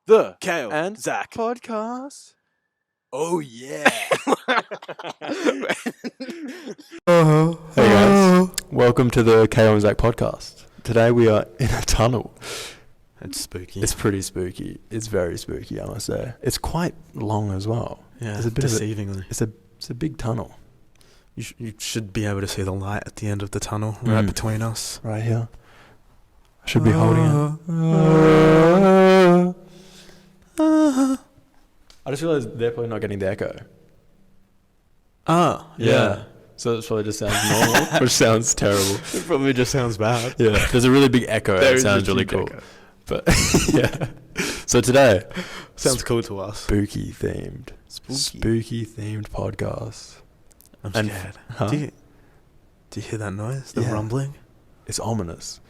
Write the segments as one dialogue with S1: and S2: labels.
S1: the Cale and Zack
S2: Podcast.
S1: Oh yeah.
S2: Hey guys, welcome to the Cale Zack Podcast. Today we are in a tunnel.
S1: It's spooky.
S2: It's pretty spooky. It's very spooky, I must say. It's quite long as well.
S1: Yeah,
S2: it's a bit
S1: deceivingly.
S2: It's a big tunnel.
S1: You should be able to see the light at the end of the tunnel, right between us.
S2: Right here. I should be holding it. I just realized they're probably not getting the echo. Yeah. So it probably just sounds normal, which sounds terrible.
S1: It probably just sounds bad.
S2: Yeah. There's a really big echo. It sounds really cool.
S1: Echo.
S2: But yeah. So today,
S1: Sounds cool to us.
S2: spooky themed podcast.
S1: I'm
S2: And-
S1: scared.
S2: Huh?
S1: Do you hear that noise? The
S2: Yeah.
S1: rumbling?
S2: It's ominous.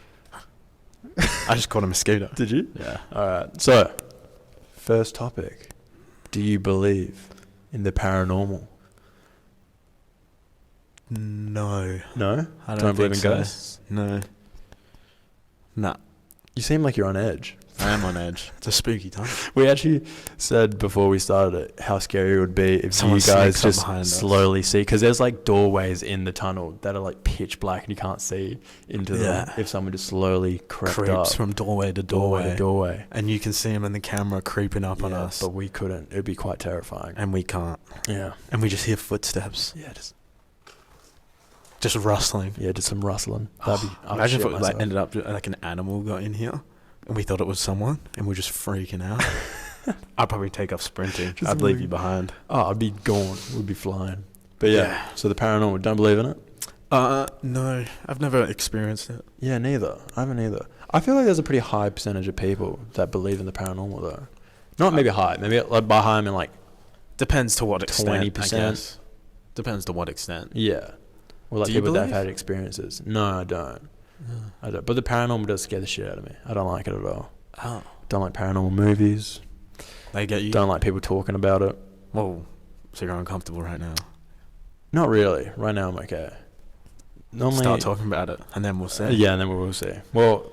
S1: I just caught a mosquito.
S2: Did you?
S1: Yeah.
S2: All right. So, first topic. Do you believe in the paranormal?
S1: No.
S2: No?
S1: I don't
S2: believe in
S1: think so.
S2: ghosts?
S1: No. Nah.
S2: You seem like you're on edge.
S1: I am on edge. It's a spooky time.
S2: We actually said before we started it how scary it would be if
S1: Someone
S2: you guys
S1: sneaks up
S2: just
S1: behind us.
S2: slowly see, because there's like doorways in the tunnel that are like pitch black and you can't see into them.
S1: Yeah.
S2: If someone just slowly crept
S1: Creeps
S2: up
S1: from doorway to
S2: doorway
S1: doorway.
S2: to doorway.
S1: And you can see him in the camera creeping up on us.
S2: But we couldn't. It'd be quite terrifying.
S1: And we can't.
S2: Yeah.
S1: And we just hear footsteps.
S2: Yeah,
S1: Just rustling.
S2: just some rustling. That'd be. I'd
S1: Imagine if
S2: shit
S1: it
S2: myself.
S1: ended up like an animal got in here and we thought it was someone and we're just freaking out. I'd probably take off sprinting.
S2: Just
S1: I'd leave
S2: moving.
S1: you behind.
S2: Oh, I'd be gone. We'd be flying. But yeah.
S1: Yeah.
S2: So the paranormal, don't believe in it?
S1: No. I've never experienced it.
S2: Yeah, neither. I haven't either. I feel like there's a pretty high percentage of people that believe in the paranormal though. Not maybe high. Maybe like by high I mean like
S1: Depends to what extent.
S2: 20%.
S1: I guess. Depends to what extent.
S2: yeah. Or like
S1: Do you
S2: people that have
S1: believe?
S2: had experiences. No, I don't. I don't. But the paranormal does scare the shit out of me. I don't like it at all.
S1: Oh.
S2: Don't like paranormal movies.
S1: They get you?
S2: Don't like people talking about it.
S1: Whoa. So you're uncomfortable right now.
S2: Not really. Right now I'm okay. Normally,
S1: Start talking about it and then we'll see.
S2: yeah, and then we will see. Well,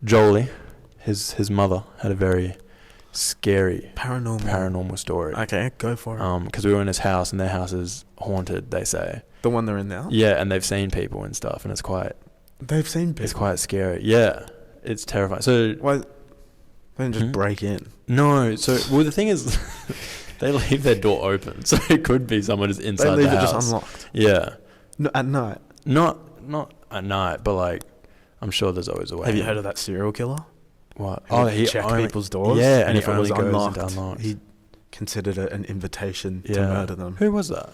S2: Jolie, his mother had a very scary paranormal story.
S1: Okay, go for it.
S2: Because we were in his house and their house is haunted. They say.
S1: The one they're in now?
S2: Yeah, and they've seen people and stuff, and it's quite
S1: They've seen people.
S2: it's quite scary. Yeah, it's terrifying. So
S1: Why? They didn't just
S2: Hmm?
S1: break in.
S2: no, so well the thing is, they leave their door open, so it could be someone just inside
S1: They leave
S2: the
S1: it
S2: house.
S1: just unlocked.
S2: Yeah,
S1: No, at night.
S2: not at night, but like I'm sure there's always a way.
S1: Have you heard of that serial killer?
S2: What?
S1: Who
S2: He
S1: checked
S2: only-
S1: people's doors.
S2: Yeah,
S1: and
S2: and
S1: if
S2: he
S1: it was
S2: only goes
S1: unlocked,
S2: into unlocked.
S1: he considered it an invitation to
S2: Yeah.
S1: murder them.
S2: Who was that?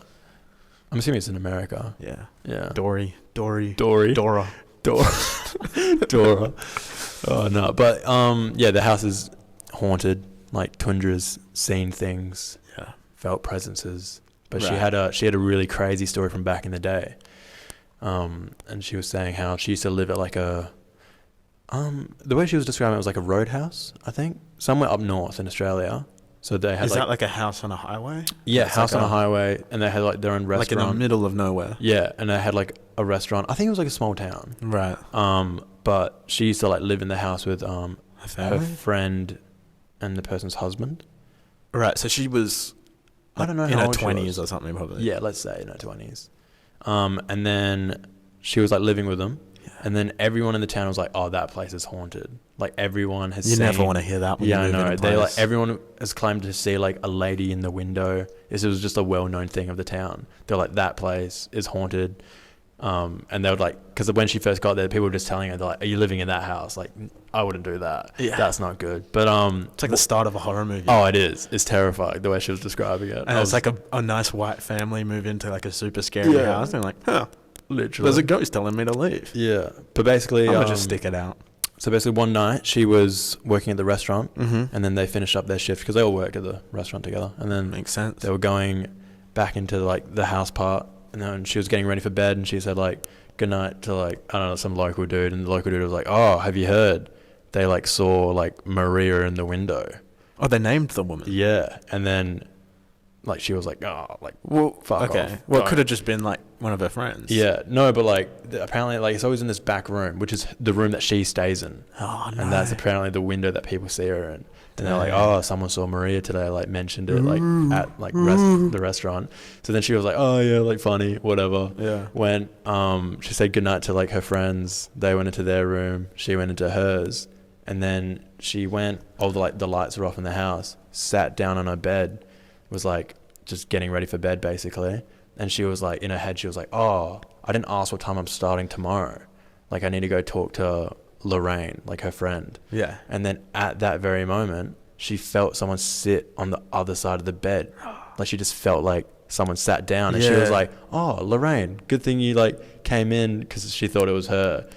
S2: I'm assuming it's in America.
S1: Yeah.
S2: Yeah.
S1: Dory.
S2: Dory.
S1: Dora.
S2: Dora. Oh no, but yeah, the house is haunted. Like Tundra's seen things,
S1: Yeah.
S2: felt presences, but
S1: Right.
S2: she had a really crazy story from back in the day. And she was saying how she used to live at like a the way she was describing it was like a roadhouse, I think, somewhere up north in Australia. So they had
S1: Is
S2: like
S1: that like a house on a highway?
S2: yeah,
S1: It's
S2: house
S1: like
S2: on a highway, and they had like their own
S1: Like in
S2: restaurant.
S1: the middle of nowhere.
S2: Yeah, and they had like a restaurant. I think it was like a small town.
S1: Right.
S2: But she used to like live in the house with
S1: Her
S2: her
S1: family?
S2: friend and the person's husband.
S1: Right. So she was.
S2: I don't know
S1: in
S2: how
S1: her
S2: old she
S1: 20s
S2: was.
S1: or something, probably.
S2: Yeah, let's say in her 20s. And then she was like living with them.
S1: Yeah.
S2: And then everyone in the town was like, "Oh, that place is haunted." Like everyone has
S1: You
S2: seen.
S1: never want to hear that when
S2: Yeah,
S1: you
S2: I
S1: move in
S2: know.
S1: a
S2: They like
S1: place.
S2: everyone has claimed to see like a lady in the window. This was just a well-known thing of the town. They're like, that place is haunted. And they would like, because when she first got there, people were just telling her, they're like, "Are you living in that house?" Like, I wouldn't do that.
S1: Yeah.
S2: That's not good. But
S1: It's like the start of a horror movie.
S2: oh, it is. It's terrifying the way she was describing it.
S1: And
S2: I
S1: it's
S2: was
S1: like a nice white family move into like a super scary
S2: Yeah.
S1: house. And like, huh,
S2: literally.
S1: there's a ghost telling me to leave.
S2: Yeah, but basically,
S1: I'm going to just stick it out.
S2: So basically, one night she was working at the restaurant,
S1: Mm-hmm.
S2: and then they finished up their shift because they all worked at the restaurant together. And then
S1: Makes sense.
S2: they were going back into like the house part, and then she was getting ready for bed, and she said like good night to like I don't know some local dude, and the local dude was like, "Oh, have you heard? They like saw like Maria in the window."
S1: Oh, they named the woman.
S2: Yeah, and then like she was like, oh, like,
S1: Well,
S2: fuck
S1: okay.
S2: off.
S1: Well, it
S2: Don't.
S1: could have just been like one of her friends.
S2: Yeah, no, but like apparently like it's always in this back room, which is the room that she stays in.
S1: Oh no.
S2: And that's apparently the window that people see her in. And they're like,
S1: Damn.
S2: oh, someone saw Maria today, like mentioned it like at like the restaurant. So then she was like, oh yeah, like funny, whatever.
S1: Yeah.
S2: Went, she said goodnight to like her friends. They went into their room. She went into hers. And then she went, all the lights were off in the house, sat down on her bed, was like just getting ready for bed basically. And she was like, in her head, she was like, oh, I didn't ask what time I'm starting tomorrow. Like I need to go talk to Lorraine, like her friend.
S1: Yeah.
S2: And then at that very moment, she felt someone sit on the other side of the bed. Like she just felt like someone sat down, and she was like, oh, Lorraine, good thing you like came in, because she thought it was her.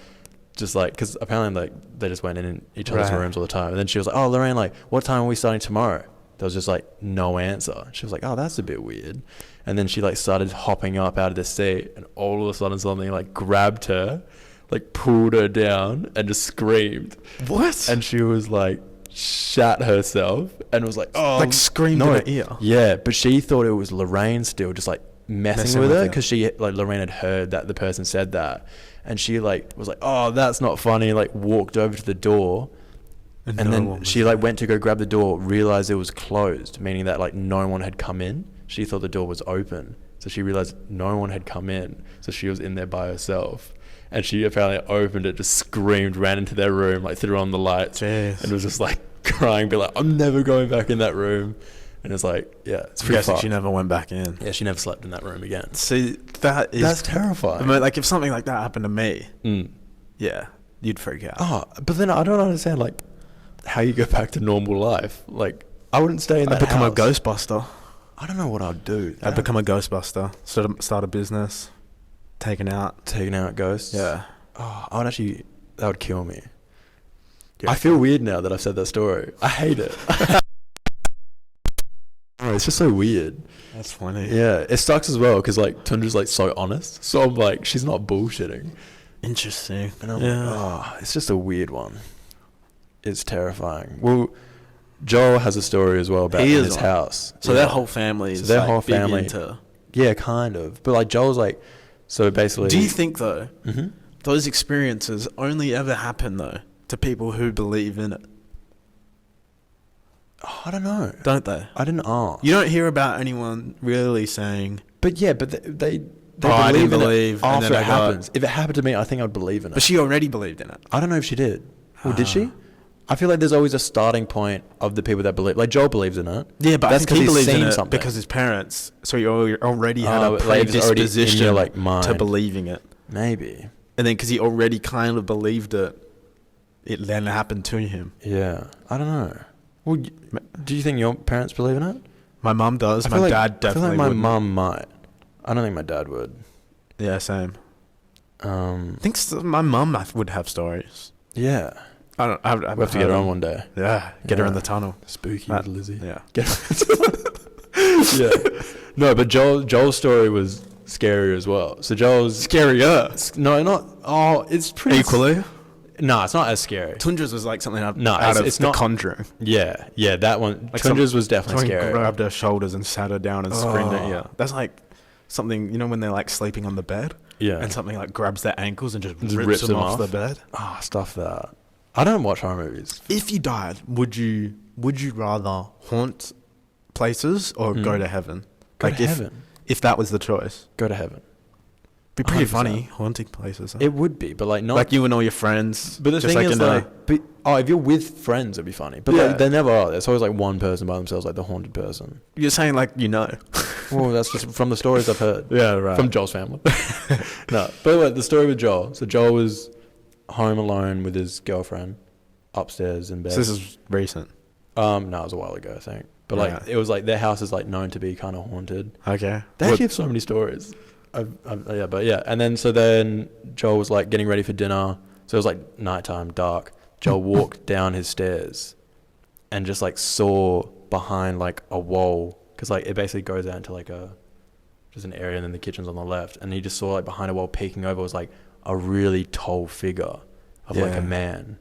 S2: Just like, because apparently like they just went in each other's rooms all the time. And then she was like, oh, Lorraine, like what time are we starting tomorrow? There was just like no answer. She was like, oh, that's a bit weird. And then she like started hopping up out of the seat, and all of a sudden something like grabbed her, like pulled her down and just screamed.
S1: What?
S2: And she was like shat herself and was like, oh,
S1: like screamed in her ear.
S2: Yeah, but she thought it was Lorraine still just like messing with her, because she like Lorraine had heard that the person said that, and she like was like, oh, that's not funny, like walked over to the door, and then she like went to go grab the door, realized it was closed, meaning that like no one had come in. She thought the door was open, so she realized no one had come in, so she was in there by herself. And she apparently opened it, just screamed, ran into their room, like threw on the lights.
S1: Jeez.
S2: And was just like crying, be like, I'm never going back in that room. And it's like, yeah, it's pretty fucked.
S1: She never went back in.
S2: Yeah, she never slept in that room again.
S1: See, that's
S2: terrifying.
S1: I mean, like if something like that happened to me, yeah, you'd freak out.
S2: Oh, but then I don't understand like how you go back to normal life. Like I wouldn't stay in that
S1: I'd become
S2: house.
S1: a Ghostbuster.
S2: I don't know what I'd do.
S1: I'd become a Ghostbuster. Start a business. Taking out
S2: ghosts.
S1: Yeah.
S2: Oh, that would kill me. Yeah. I feel weird now that I've said that story. I hate it. Oh, it's just so weird.
S1: That's funny.
S2: Yeah, it sucks as well because like Tundra's like so honest. So I'm like, she's not bullshitting.
S1: Interesting.
S2: And I'm like, oh, it's just a weird one. It's terrifying. Well, Joel has a story as well about his house.
S1: So their whole family is
S2: their
S1: like
S2: whole
S1: big
S2: family.
S1: into...
S2: Yeah, kind of. But like Joel's like, so basically.
S1: Do you think though, those experiences only ever happen though to people who believe in it?
S2: Oh, I don't know.
S1: Don't they?
S2: I didn't ask.
S1: You don't hear about anyone really saying...
S2: But yeah, but they
S1: I didn't
S2: believe
S1: believe
S2: after it happens. If it happened to me, I think I'd believe in it.
S1: But she already believed in it.
S2: I don't know if she did. Or did she? I feel like there's always a starting point of the people that believe. Like Joel believes in it.
S1: Yeah, but
S2: that's
S1: I think he believes in it
S2: something.
S1: because his parents. So he already had a
S2: like,
S1: predisposition
S2: like mind.
S1: to believing it.
S2: Maybe.
S1: And then because he already kind of believed it, it then happened to him.
S2: Yeah, I don't know. Well, do you think your parents believe in it?
S1: My mum does. My dad definitely.
S2: I feel like my mum might. I don't think my dad would.
S1: Yeah, same. I think my mum would have stories.
S2: Yeah.
S1: I don't.
S2: We have to get her on one day.
S1: Yeah, get her in the tunnel.
S2: Spooky with Lizzie.
S1: Yeah.
S2: Get her. Yeah. No, but Joel's story was scary as well. So Joel's
S1: scarier.
S2: No, not. Oh, it's pretty
S1: equally.
S2: No, it's not as scary.
S1: Tundra's was like something out of
S2: it's
S1: The
S2: not,
S1: Conjuring.
S2: Yeah, that one. Like Tundra's was definitely scary.
S1: Grabbed her shoulders and sat her down and screamed at you. That's like something, when they're like sleeping on the bed.
S2: Yeah.
S1: And something like grabs their ankles and just rips them off the bed.
S2: Oh, stuff that. I don't watch horror movies.
S1: If you died, would you rather haunt places or go to heaven?
S2: Go to heaven.
S1: If that was the choice.
S2: Go to heaven.
S1: Be pretty 100%. Funny haunting places. Huh?
S2: It would be, but like not
S1: like you and all your friends.
S2: But the thing is, if you're with friends, it'd be funny. But like, they never are. It's always like one person by themselves, like the haunted person.
S1: You're saying like
S2: Well, that's just from the stories I've heard.
S1: Yeah, right.
S2: From Joel's family. No, but like, the story with Joel. So Joel was home alone with his girlfriend, upstairs in bed.
S1: So this is recent.
S2: No, it was a while ago, I think. But like, it was like their house is like known to be kind of haunted.
S1: Okay.
S2: They actually have so many stories. And then Joel was like getting ready for dinner. So it was like nighttime, dark. Joel walked down his stairs and just like saw behind like a wall, because like it basically goes out into like just an area, and then the kitchen's on the left. And he just saw like behind a wall peeking over was like a really tall figure of like a man.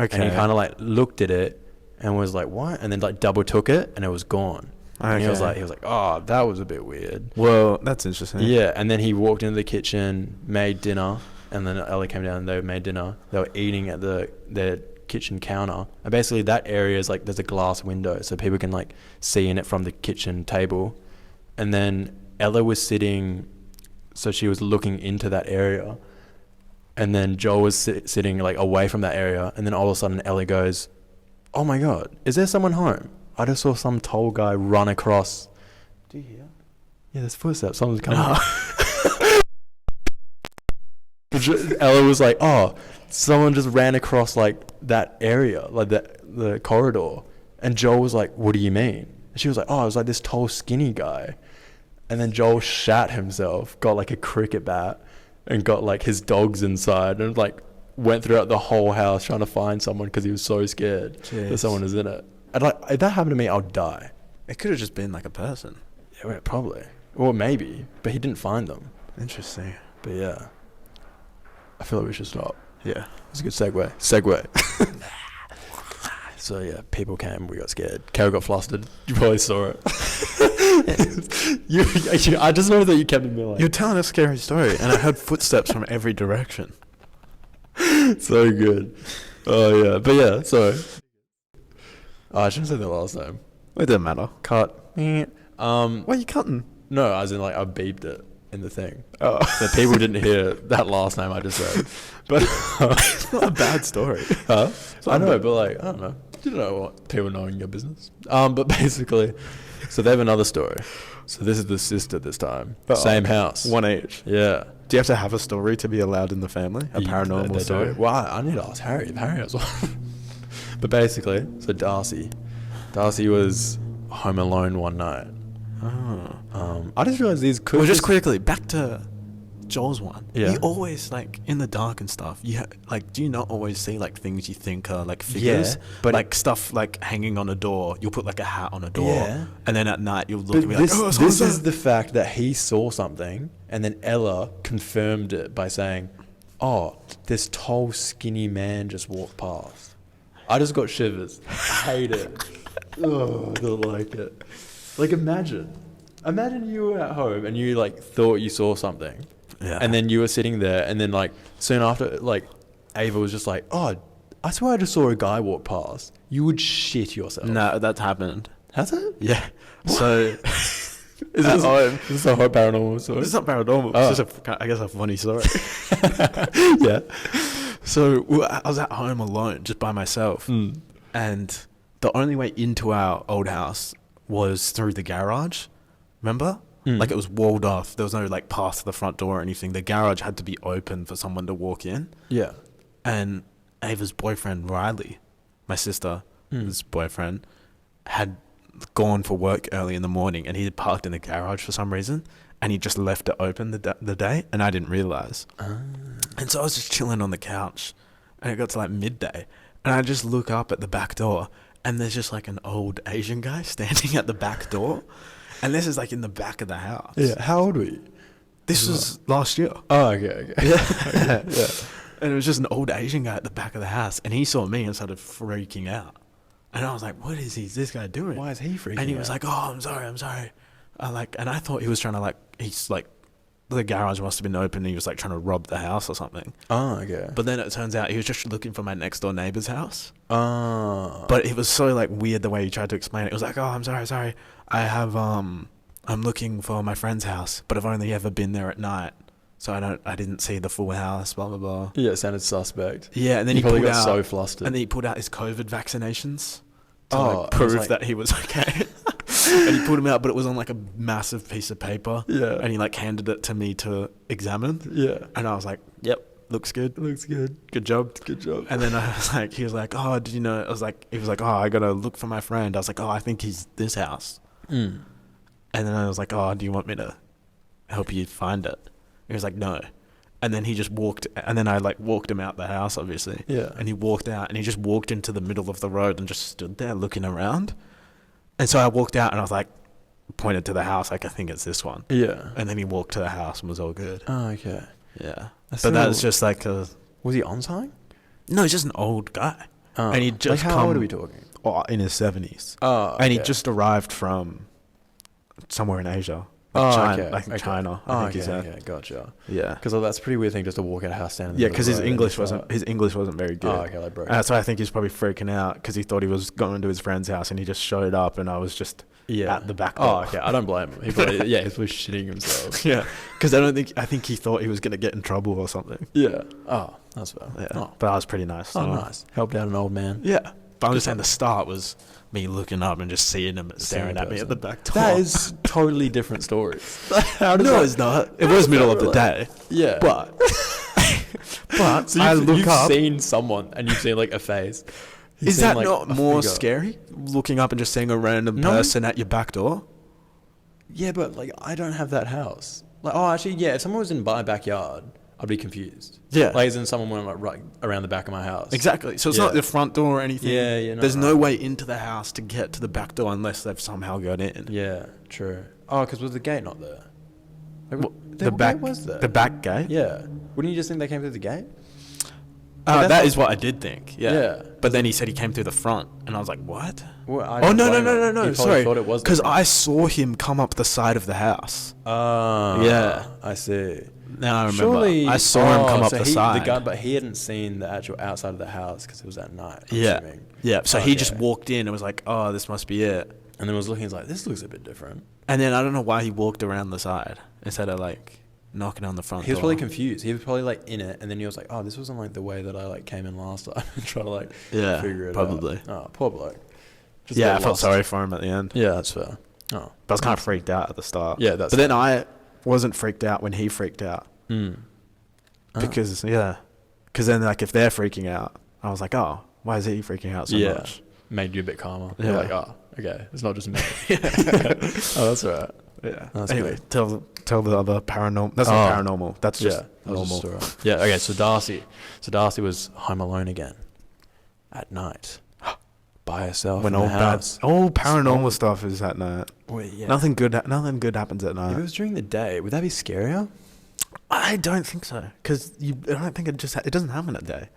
S2: Okay. And he kind of like looked at it and was like, what? And then like double took it and it was gone. And he was like, oh, that was a bit weird.
S1: Well, that's interesting.
S2: Yeah, and then he walked into the kitchen, made dinner, and then Ellie came down and they made dinner. They were eating at their kitchen counter. And basically that area is like, there's a glass window so people can like see in it from the kitchen table. And then Ella was sitting, so she was looking into that area. And then Joel was sitting like away from that area. And then all of a sudden Ellie goes, oh my God, is there someone home? I just saw some tall guy run across. Do you hear? Yeah, there's footsteps. Someone's coming. Ella was like, oh, someone just ran across like that area, like the corridor. And Joel was like, what do you mean? And she was like, oh, it was like this tall, skinny guy. And then Joel shat himself, got like a cricket bat, and got like his dogs inside, and like went throughout the whole house trying to find someone because he was so scared that someone was in it. And like, if that happened to me, I'll die.
S1: It could have just been like a person.
S2: Yeah, probably. Or maybe. But he didn't find them.
S1: Interesting.
S2: But yeah. I feel like we should stop.
S1: Yeah.
S2: It's a good segue. So yeah, people came, we got scared. Cale got flustered. You probably saw it. I just know that you kept me like...
S1: You're telling a scary story, and I heard footsteps from every direction.
S2: So good. Oh yeah. But yeah, sorry. Oh, I shouldn't say that last time.
S1: It doesn't matter.
S2: Cut.
S1: Why are you cutting?
S2: No, as in like I beeped it in the thing.
S1: Oh.
S2: So people didn't hear that last name I just said. But
S1: it's not a bad story.
S2: Huh? I know, but like, I don't know. You don't know what people know in your business. But basically, so they have another story. So this is the sister this time. Same house.
S1: One each.
S2: Yeah.
S1: Do you have to have a story to be allowed in the family? A paranormal
S2: they
S1: story?
S2: Do. Well, I need to ask Harry. If Harry has one. But basically, so Darcy was home alone one night.
S1: Oh.
S2: I just realized these could...
S1: Well, just quickly, back to Joel's one.
S2: Yeah.
S1: You always, like, in the dark and stuff, like, do you not always see, like, things you think are, like, figures?
S2: Yeah, but...
S1: Like, stuff, like, hanging on a door. You'll put, like, a hat on a door.
S2: Yeah.
S1: And then at night, you'll look and be
S2: this,
S1: like, oh,
S2: this is the fact that he saw something, and then Ella confirmed it by saying, oh, this tall, skinny man just walked past. I just got shivers. I hate it. Oh, I don't like it. Like, imagine you were at home and you like thought you saw something, and then you were sitting there, and then like soon after, like Ava was just like, "Oh, I swear I just saw a guy walk past." You would shit yourself.
S1: No, that's happened.
S2: Has it?
S1: Yeah.
S2: What?
S1: So,
S2: is this a whole paranormal story?
S1: It's not paranormal.
S2: Oh.
S1: It's just I guess a funny story.
S2: Yeah.
S1: So I was at home alone, just by myself, and the only way into our old house was through the garage. Remember? Like, it was walled off. There was no like path to the front door or anything. The garage had to be open for someone to walk in.
S2: Yeah.
S1: And Ava's boyfriend Riley, my sister's boyfriend, had gone for work early in the morning, and he had parked in the garage for some reason, and he just left it open the day, and I didn't realize. And so I was just chilling on the couch, and it got to like midday, and I just look up at the back door, and there's just like an old Asian guy standing at the back door, and this is like in the back of the house.
S2: Yeah. How old were you?
S1: This was last year.
S2: Oh, okay.
S1: Yeah.
S2: Yeah.
S1: And it was just an old Asian guy at the back of the house, and he saw me and started freaking out. And I was like, what is this guy doing?
S2: Why is he freaking out?
S1: And he was like, oh, I'm sorry. And I thought he was trying to the garage must have been open, and he was like trying to rob the house or something.
S2: Oh, okay.
S1: But then it turns out he was just looking for my next door neighbor's house.
S2: Oh.
S1: But it was so like weird the way he tried to explain it. It was like, oh, I'm sorry. I have, I'm looking for my friend's house, but I've only ever been there at night. So I didn't see the full house, blah, blah, blah.
S2: Yeah, it sounded suspect.
S1: Yeah, and then
S2: he probably got
S1: out,
S2: so flustered.
S1: And then he pulled out his COVID vaccinations to
S2: like,
S1: prove that he was okay. And he pulled them out, but it was on like a massive piece of paper.
S2: Yeah.
S1: And he like handed it to me to examine.
S2: Yeah.
S1: And I was like, yep, looks good.
S2: Looks good.
S1: Good job.
S2: Good job.
S1: And then he was like, oh, did you know? He was like, oh, I got to look for my friend. I was like, oh, I think he's this house. And then I was like, oh, do you want me to help you find it? He was like, no. And then he just walked, and then I like walked him out the house, obviously.
S2: Yeah.
S1: And he walked out, and he just walked into the middle of the road and just stood there looking around. And so I walked out, and I was like, pointed to the house, like, I think it's this one.
S2: Yeah.
S1: And then he walked to the house and was all good.
S2: Oh, okay.
S1: Yeah. But that was just like a...
S2: Was he on something?
S1: No, he's just an old guy.
S2: Oh.
S1: And he just
S2: like how old are we talking?
S1: Oh, in his 70s.
S2: Oh, okay.
S1: And he just arrived from somewhere in Asia.
S2: Oh,
S1: China,
S2: okay.
S1: like
S2: Okay.
S1: China.
S2: Oh,
S1: I think
S2: okay,
S1: he said.
S2: okay, gotcha.
S1: Yeah.
S2: Because that's a pretty weird thing just to walk out of house, stand in the
S1: Yeah,
S2: middle
S1: because
S2: of
S1: his
S2: the road and
S1: English wasn't very good.
S2: Oh, okay, like bro.
S1: And that's why I think he's probably freaking out because he thought he was going to his friend's house and he just showed up and I was just at the back door.
S2: Oh, okay. I don't blame him. He probably, he's probably shitting himself.
S1: Yeah, because I think he thought he was going to get in trouble or something.
S2: Yeah. Oh, that's fair.
S1: Yeah,
S2: Oh,
S1: but that was pretty nice.
S2: oh nice. Helped out an old man.
S1: Yeah, but I'm
S2: Good
S1: just saying the start was me looking up and just seeing him staring at me at the back door.
S2: That is totally different stories. How does
S1: no,
S2: that,
S1: it's not. It was middle of the day.
S2: Yeah.
S1: But
S2: So
S1: I look
S2: you've
S1: up.
S2: seen someone and you've seen like a face. You've
S1: Is
S2: seen,
S1: that
S2: like,
S1: not
S2: a
S1: more
S2: figure.
S1: scary? Looking up and just seeing a random
S2: No.
S1: person at your back door?
S2: Yeah, but like I don't have that house. Like, oh, actually, yeah. If someone was in my backyard, I'd be confused.
S1: Yeah.
S2: Like, as in someone went like right around the back of my house.
S1: Exactly. So it's
S2: Yeah.
S1: not the front door or anything.
S2: Yeah.
S1: There's no way into the house to get to the back door unless they've somehow got in.
S2: Yeah, true. Oh, because was the gate not there? Like,
S1: Well,
S2: what
S1: the back
S2: gate was there?
S1: The back gate?
S2: Yeah. Wouldn't you just think they came through the gate?
S1: That
S2: that's
S1: is what I did think. Yeah.
S2: Yeah.
S1: But then he said he came through the front, and I was like, "What?"
S2: Well, I
S1: Oh
S2: don't
S1: no!
S2: blame him. He probably
S1: Sorry,
S2: thought it was the
S1: because
S2: front.
S1: I saw him come up the side of the house.
S2: Oh.
S1: Yeah.
S2: I see.
S1: Now I remember.
S2: Surely
S1: I saw him come up
S2: so
S1: the
S2: he,
S1: side.
S2: The guy, but he hadn't seen the actual outside of the house because it was at night. I'm
S1: Yeah.
S2: assuming.
S1: Yeah. So
S2: Oh,
S1: he just
S2: okay.
S1: walked in and was like, "Oh, this must be it."
S2: And then was looking. He's like, "This looks a bit different."
S1: And then I don't know why he walked around the side instead of like knocking on the front
S2: He was
S1: door.
S2: probably confused. He was probably like in it, and then he was like, "Oh, this wasn't like the way that I like came in last time." And try to like figure it
S1: probably.
S2: out. Oh, poor bloke. Just a
S1: Yeah, I
S2: bit
S1: felt
S2: lost.
S1: sorry for him at the end.
S2: Yeah, that's fair. Oh,
S1: But I was kind of freaked out at the start.
S2: Yeah, that's
S1: But then I wasn't freaked out when he freaked out.
S2: Mm. Oh.
S1: Because then like if they're freaking out, I was like, oh, why is he freaking out so
S2: Yeah.
S1: much?
S2: Made you a bit calmer.
S1: Yeah.
S2: You're like, oh, okay, it's not just me. Oh, that's all right.
S1: Yeah.
S2: That's
S1: Anyway,
S2: good.
S1: tell the other paranormal. That's not paranormal. That's just
S2: that was just
S1: normal.
S2: all right. Yeah. Okay. So Darcy was home alone again, at night, by herself
S1: When
S2: in
S1: all
S2: the house.
S1: all paranormal stuff is at night.
S2: Wait, yeah.
S1: Nothing good happens at
S2: If
S1: night.
S2: it was during the day, would that be scarier?
S1: I don't think so, because I don't think it doesn't happen at day,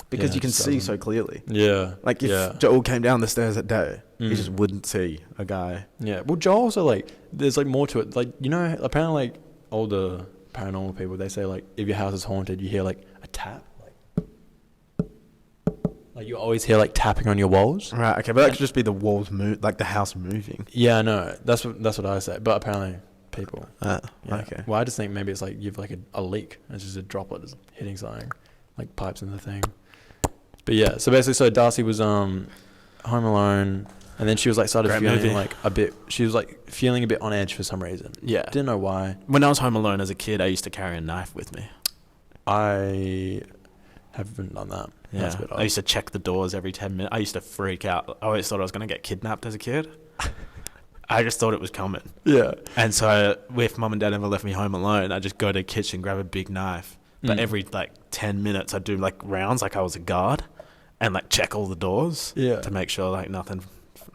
S1: because
S2: Yeah,
S1: you
S2: it
S1: can
S2: just
S1: see
S2: doesn't.
S1: so clearly.
S2: Yeah.
S1: Like if
S2: yeah.
S1: Joel came down the stairs at day, he
S2: Mm.
S1: just wouldn't see a guy.
S2: Yeah. Well, Joel also like there's like more to it. Like apparently like older paranormal people they say like if your house is haunted you hear like a tap like you always hear like tapping on your walls.
S1: Right. Okay, but that could just be the walls like the house moving.
S2: Yeah, I know. That's what I say. But apparently people. Yeah.
S1: Okay.
S2: Well, I just think maybe it's like you've like a leak. It's just a droplet is hitting something, like pipes in the thing. But yeah, so basically, Darcy was home alone, and then she was like started
S1: Great
S2: feeling
S1: movie.
S2: like a bit. She was like feeling a bit on edge for some reason.
S1: Yeah.
S2: Didn't know why.
S1: When I was home alone as a kid, I used to carry a knife with me.
S2: I haven't done that. That's a bit
S1: I
S2: odd.
S1: used to check the doors every 10 minutes. I used to freak out. I always thought I was going to get kidnapped as a kid. I just thought it was coming.
S2: Yeah.
S1: And so if mum and dad ever left me home alone, I'd just go to the kitchen, grab a big knife. But every like 10 minutes, I'd do like rounds like I was a guard and like check all the doors to make sure like nothing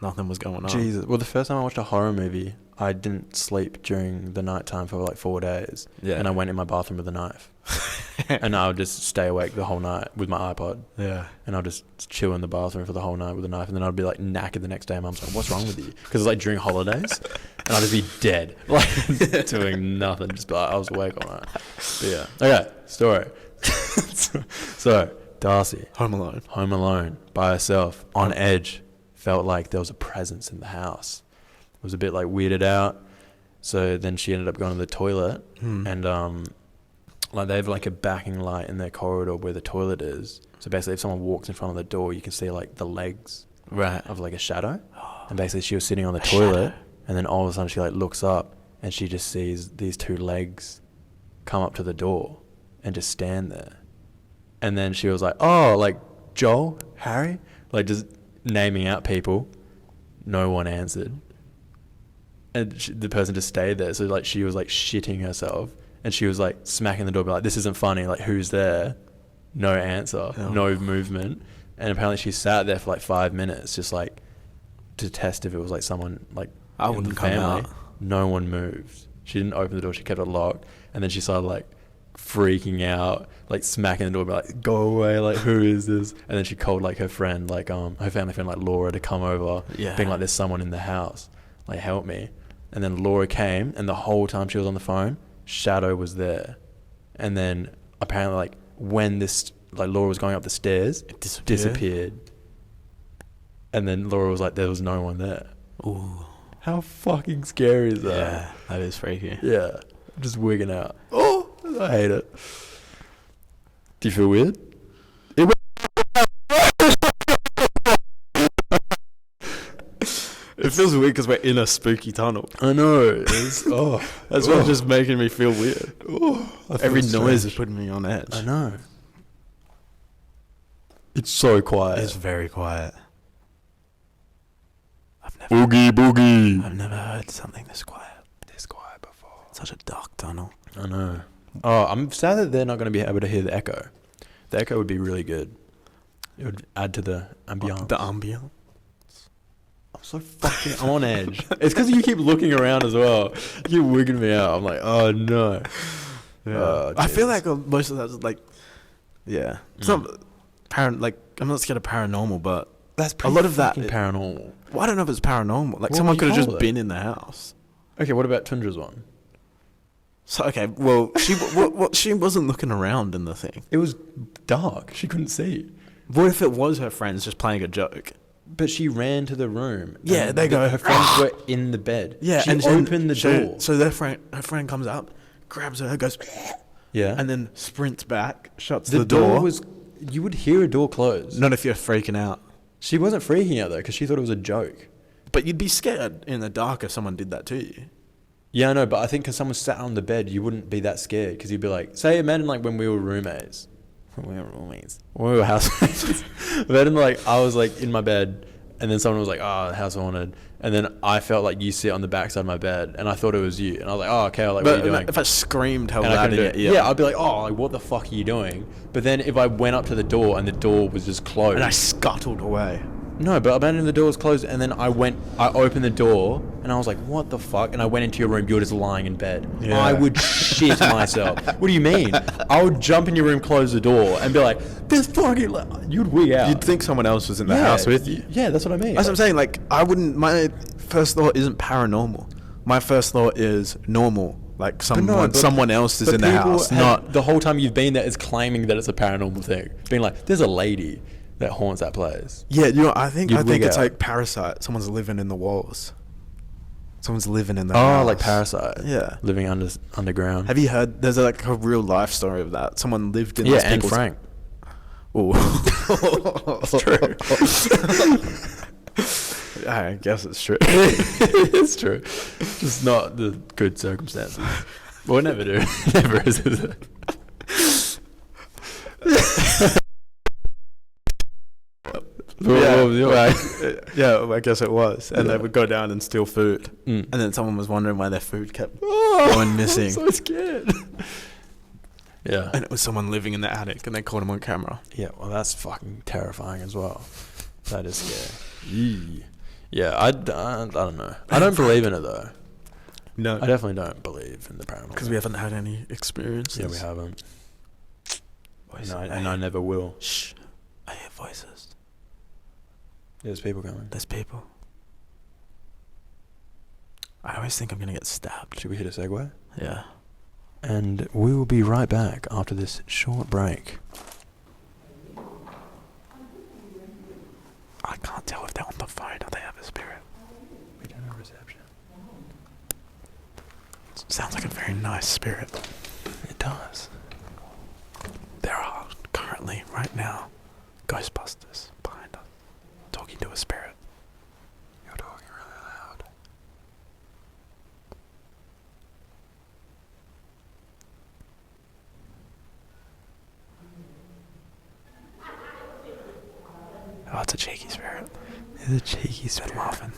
S1: was going on.
S2: Jesus. Well, the first time I watched a horror movie, I didn't sleep during the night time for like 4 days.
S1: Yeah.
S2: And I went in my bathroom with a knife. And I would just stay awake the whole night with my iPod.
S1: Yeah.
S2: And I'll just chill in the bathroom for the whole night with a knife. And then I'd be like knackered the next day. Mum's like, what's wrong with you? Because it's like during holidays. And I'd just be dead. Like doing nothing. Just be like, I was awake all night. But yeah. Okay. Story. So, Darcy.
S1: Home alone.
S2: Home alone. By herself. On edge. Felt like there was a presence in the house. Was a bit like weirded out. So then she ended up going to the toilet. And like they have like a backing light in their corridor where the toilet is. So basically if someone walks in front of the door, you can see like the legs of like a shadow. And basically she was sitting on the toilet and then all of a sudden she like looks up and she just sees these two legs come up to the door and just stand there. And then she was like, oh, like Joel, Harry, like just naming out people. No one answered. And the person just stayed there. So like she was like shitting herself. And she was like smacking the door, be like, this isn't funny. Like, who's there? No answer, no movement. And apparently she sat there for like 5 minutes, just like to test if it was like someone like
S1: I
S2: in
S1: wouldn't
S2: the
S1: come
S2: family.
S1: out.
S2: No one moved. She didn't open the door. She kept it locked. And then she started like freaking out, like smacking the door, be like, go away. Like, who is this? And then she called like her friend, like her family friend, like Laura, to come over, being like, there's someone in the house. Like, help me. And then Laura came, and the whole time she was on the phone, Shadow was there. And then apparently, like, when this, like, Laura was going up the stairs, it disappeared. And then Laura was like, there was no one there.
S1: Ooh.
S2: How fucking scary is that?
S1: Yeah, that is freaky.
S2: Yeah. Just wigging out. Oh, I hate it. Do you feel weird?
S1: It feels weird because we're in a spooky tunnel.
S2: I know.
S1: That's what's just making me feel weird. Every noise is putting me on edge.
S2: I know. It's so quiet.
S1: It's very quiet.
S2: Boogie.
S1: I've never heard something this quiet before. Such a dark tunnel.
S2: I know. Oh, I'm sad that they're not going to be able to hear the echo. The echo would be really good. It would add to the ambiance.
S1: The ambiance.
S2: I'm so fucking I'm on edge. It's because you keep looking around as well. You keep wigging me out. I'm like, oh no.
S1: Yeah. I feel like most of that's like, yeah. It's not like I'm not scared of paranormal, but
S2: that's
S1: a lot of that
S2: paranormal.
S1: Well, I don't know if it's paranormal. Like,
S2: What
S1: someone
S2: would you
S1: could have just
S2: call it?
S1: been in the house.
S2: Okay, what about Tundra's one?
S1: So okay, well, she wasn't looking around in the thing.
S2: It was dark. She couldn't see.
S1: What if it was her friends just playing a joke?
S2: But she ran to the room.
S1: Yeah, they go.
S2: Her friends were in the bed.
S1: Yeah,
S2: she opened the door.
S1: So her friend comes up, grabs her, goes,
S2: Yeah,
S1: and then sprints back, shuts
S2: the
S1: the door.
S2: was. You would hear a door close.
S1: Not if you're freaking out.
S2: She wasn't freaking out though, because she thought it was a joke.
S1: But you'd be scared in the dark if someone did that to you.
S2: Yeah, I know, but I think because someone sat on the bed, you wouldn't be that scared, because you'd be like, say, imagine like when we were roommates. We were housemates. Imagine like I was like in my bed, and then someone was like, "Oh, the house haunted," and then I felt like you sit on the backside of my bed, and I thought it was you, and I was like, "Oh, okay, like, what are you doing?"
S1: If I screamed hell
S2: And I
S1: loud
S2: couldn't
S1: in
S2: do
S1: your
S2: it.
S1: ear,
S2: Yeah, I'd be like, "Oh, like, what the fuck are you doing?" But then if I went up to the door and the door was just closed,
S1: and I scuttled away.
S2: no, but imagine the door was closed, and then I opened the door, and I was like, what the fuck? And I went into your room, you were just lying in bed.
S1: Yeah.
S2: I would shit myself. What do you mean? I would jump in your room, close the door, and be like, this fucking... You'd wig out.
S1: You'd think someone else was in the house with you.
S2: Yeah, that's what I mean.
S1: That's what I'm saying. Like, my first thought isn't paranormal. My first thought is normal. Like, someone else is in the house. Not
S2: the whole time you've been there is claiming that it's a paranormal thing. Being like, there's a lady that haunts that place.
S1: Yeah, I think it's
S2: out.
S1: like Parasite. Someone's living in the walls. Someone's living in the house.
S2: Oh, like Parasite.
S1: Yeah.
S2: Living underground.
S1: Have you heard? There's like a real life story of that. Someone lived in.
S2: Yeah,
S1: those
S2: and
S1: people's...
S2: Frank.
S1: Oh, it's true. I guess it's true.
S2: It's true. Just not the good circumstances. Well, never do. Never is it?
S1: Yeah, I guess it was. And they would go down and steal food. And then someone was wondering why their food kept going missing.
S2: I'm so scared. Yeah.
S1: And it was someone living in the attic, and they caught him on camera.
S2: Yeah, well, that's fucking terrifying as well. That is scary. Yeah, I don't know. I don't believe in it, though.
S1: No.
S2: I definitely don't believe in the paranormal.
S1: Because we haven't had any experiences.
S2: Yeah, we haven't.
S1: Voices.
S2: And I never will.
S1: Shh. I hear voices.
S2: There's people coming.
S1: There's people. I always think I'm going to get stabbed.
S2: Should we hit a segue?
S1: Yeah.
S2: And we will be right back after this short break.
S1: I can't tell if they're on the phone or they have a spirit.
S2: We don't have reception.
S1: Sounds like a very nice spirit.
S2: It does.
S1: There are currently, right now, Ghostbusters behind us, talking to a spirit.
S2: You're talking really loud.
S1: Oh, it's a cheeky spirit.
S2: It's a cheeky spirit.
S1: They're laughing.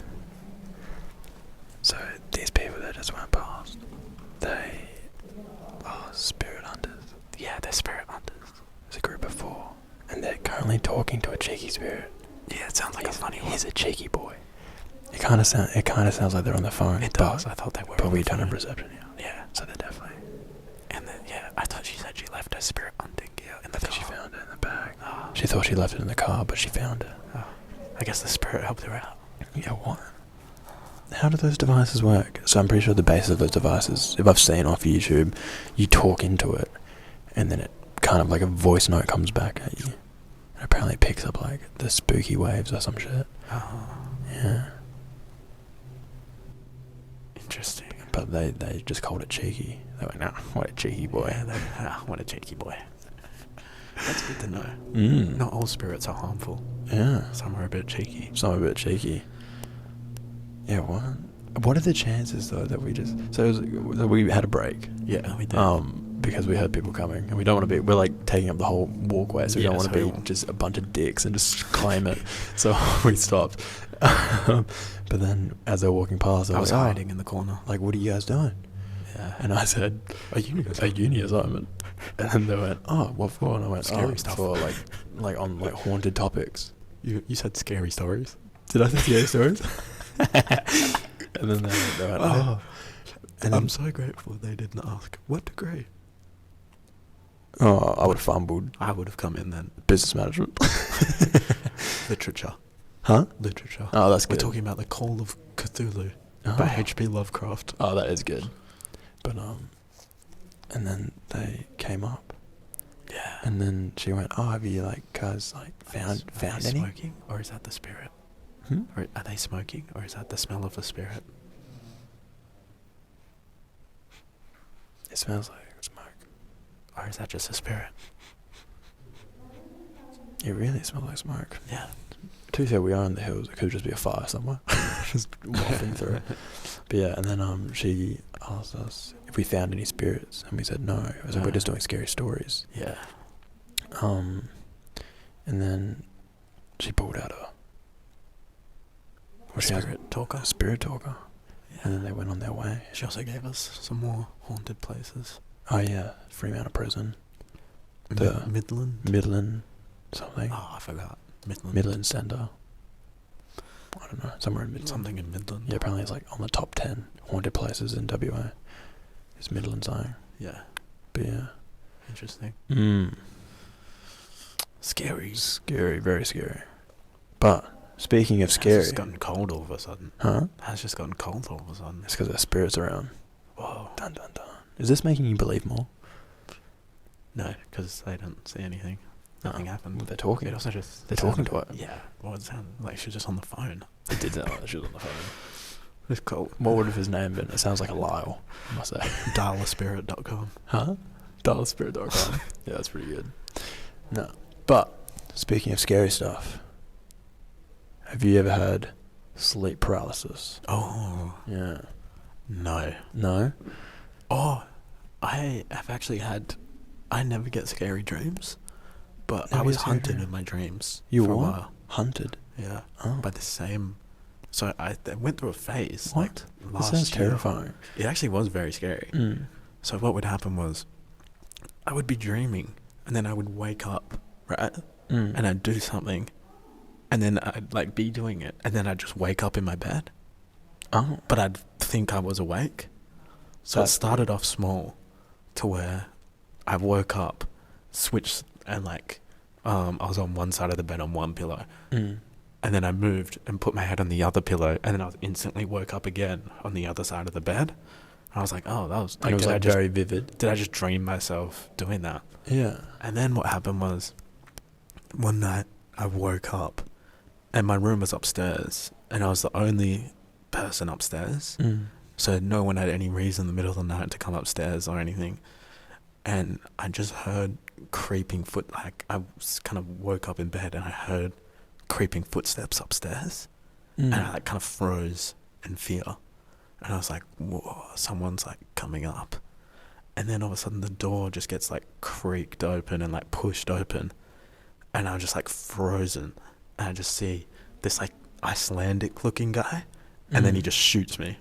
S2: So, these people that just went past, they are spirit hunters.
S1: Yeah, they're spirit hunters.
S2: There's a group of 4, and they're currently talking to a cheeky spirit.
S1: Yeah, it sounds like a funny one.
S2: He's a cheeky boy. It kind of sounds like they're on the phone.
S1: It does. I thought they were.
S2: But we don't have reception yet.
S1: Yeah.
S2: So they're definitely.
S1: And then, yeah, I thought she said she left her spirit hunting gear in the car.
S2: She found it in the bag.
S1: Oh.
S2: She thought she left it in the car, but she found it.
S1: Oh. I guess the spirit helped her out.
S2: Yeah, what? how do those devices work? So I'm pretty sure the base of those devices, if I've seen off YouTube, you talk into it, and then it kind of like a voice note comes back at you. And apparently it picks up like the spooky waves or some shit.
S1: Oh,
S2: Yeah.
S1: interesting.
S2: But they just called it cheeky. They went, nah, what a cheeky boy.
S1: Yeah, what a cheeky boy. That's good to know. Not all spirits are harmful.
S2: Yeah.
S1: Some are a bit cheeky.
S2: Some are a bit cheeky. Yeah, what are the chances though that we just we had a break?
S1: Yeah, we did.
S2: Because we heard people coming and we don't want to be, we're like taking up the whole walkway, so we don't want to be
S1: so
S2: just a bunch of dicks and just claim it. So we stopped. But then as they were walking past,
S1: I was
S2: like,
S1: hiding in the corner.
S2: like, what are you guys doing?
S1: Yeah.
S2: And I said, a uni assignment. And then they went, oh, what for? And I went,
S1: Scary stuff.
S2: for like on like haunted topics.
S1: You said scary stories.
S2: Did I say scary stories? And then they went, oh. And
S1: I'm so grateful they didn't ask, what degree?
S2: Oh, I would have fumbled.
S1: I would have come in then.
S2: Business management.
S1: Literature.
S2: Huh?
S1: Literature.
S2: Oh, that's
S1: We're
S2: good.
S1: talking about the Call of Cthulhu
S2: Oh.
S1: by H.P. Lovecraft.
S2: Oh, that is good. But and then they came up,
S1: Yeah.
S2: and then she went, "Oh, have you guys found
S1: Are they
S2: any?"
S1: smoking, or is that the spirit? Or are they smoking, or is that the smell of the spirit?
S2: It smells like smoke.
S1: Or is that just a spirit?
S2: It really smells like smoke.
S1: Yeah.
S2: To be fair, we are in the hills. It could just be a fire somewhere, just wafting through. But yeah, and then she asked us if we found any spirits, and we said no. I said we're just doing scary stories.
S1: Yeah.
S2: And then she pulled out
S1: A spirit talker.
S2: Spirit talker.
S1: Yeah.
S2: And then they went on their way.
S1: She also gave us some more haunted places.
S2: Oh yeah, Fremantle Prison. The
S1: Midland?
S2: Midland something.
S1: Oh, I forgot.
S2: Midland Centre. I don't know, somewhere in Midland.
S1: Something in Midland.
S2: Yeah, apparently it's like on the top 10 haunted places in WA. It's Midland something.
S1: Yeah.
S2: But yeah.
S1: Interesting.
S2: Scary, very scary. But speaking of scary,
S1: It's just gotten cold all of a sudden.
S2: huh?
S1: Has just gotten cold all of a sudden.
S2: It's because there's spirits around.
S1: Whoa.
S2: Dun dun dun. Is this making you believe more?
S1: No, because they didn't see anything. Nothing happened.
S2: Well, they're talking.
S1: It also just...
S2: They're talking to her.
S1: Yeah. Well, it sounded like she was just on the phone.
S2: It did sound like she was on the phone.
S1: It's cold.
S2: What would have his name been? It sounds like a Lyle, I must say.
S1: Dialaspirit.com.
S2: Huh? Dialspirit.com. Yeah, that's pretty good. No. But, speaking of scary stuff, have you ever had sleep paralysis?
S1: Oh.
S2: Yeah.
S1: No.
S2: No?
S1: Oh. I have actually had... I never get scary dreams. But
S2: Never
S1: I was
S2: get scary
S1: hunted
S2: dreams?
S1: in my dreams
S2: You
S1: for a
S2: what?
S1: while.
S2: Hunted?
S1: Yeah.
S2: Oh.
S1: By the same... So I went through a phase.
S2: What?
S1: Like,
S2: That
S1: last
S2: sounds
S1: year.
S2: terrifying.
S1: It actually was very scary. So what would happen was, I would be dreaming, and then I would wake up, right? And I'd do something, and then I'd be doing it, and then I'd just wake up in my bed.
S2: Oh.
S1: But I'd think I was awake. So it started off small, to where I woke up, switched, and I was on one side of the bed on one pillow. And then I moved and put my head on the other pillow, and then I instantly woke up again on the other side of the bed. I was like, oh, that was...
S2: And it was very vivid.
S1: Did I just dream myself doing that?
S2: Yeah.
S1: And then what happened was, one night I woke up, and my room was upstairs, and I was the only person upstairs. So no one had any reason in the middle of the night to come upstairs or anything. And I just heard creeping I kind of woke up in bed, and I heard creeping footsteps upstairs. And I kind of froze in fear. And I was like, whoa, someone's coming up. And then all of a sudden the door just gets creaked open and pushed open. And I'm just frozen. And I just see this Icelandic looking guy. And then he just shoots me.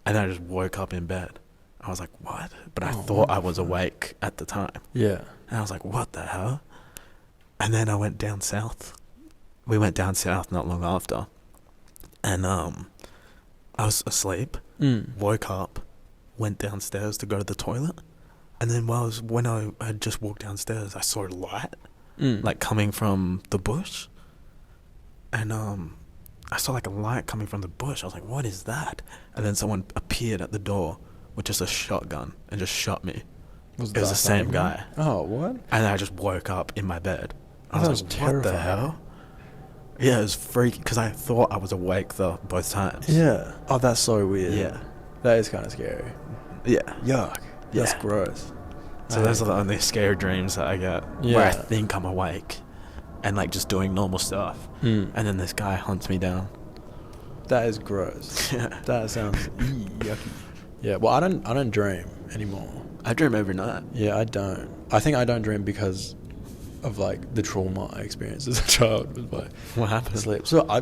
S1: And then I just woke up in bed. I was like, what? But I thought I was awake at the time.
S2: Yeah.
S1: And I was like, what the hell? And then I went down south. We went down south not long after. And I was asleep, woke up, went downstairs to go to the toilet. And then when I had just walked downstairs, I saw a light, coming from the bush. And I saw like a light coming from the bush. I was like, what is that? And then someone appeared at the door with just a shotgun and just shot me. It was the same guy.
S2: Oh, what?
S1: And I just woke up in my bed. I was like,
S2: terrifying.
S1: what the hell? Yeah, it was freaky because I thought I was awake both times.
S2: Yeah. Oh, that's so weird.
S1: Yeah.
S2: That is kind of scary.
S1: Yeah.
S2: Yuck. That's gross.
S1: So those are the only scary dreams that I get where I think I'm awake and like just doing normal stuff. And then this guy hunts me down.
S2: That is gross.
S1: Yeah.
S2: That sounds yucky. Yeah, well, I don't dream anymore.
S1: I dream every night.
S2: Yeah, I don't. I think I don't dream because of like the trauma I experienced as a child with my
S1: What happened?
S2: sleep. So I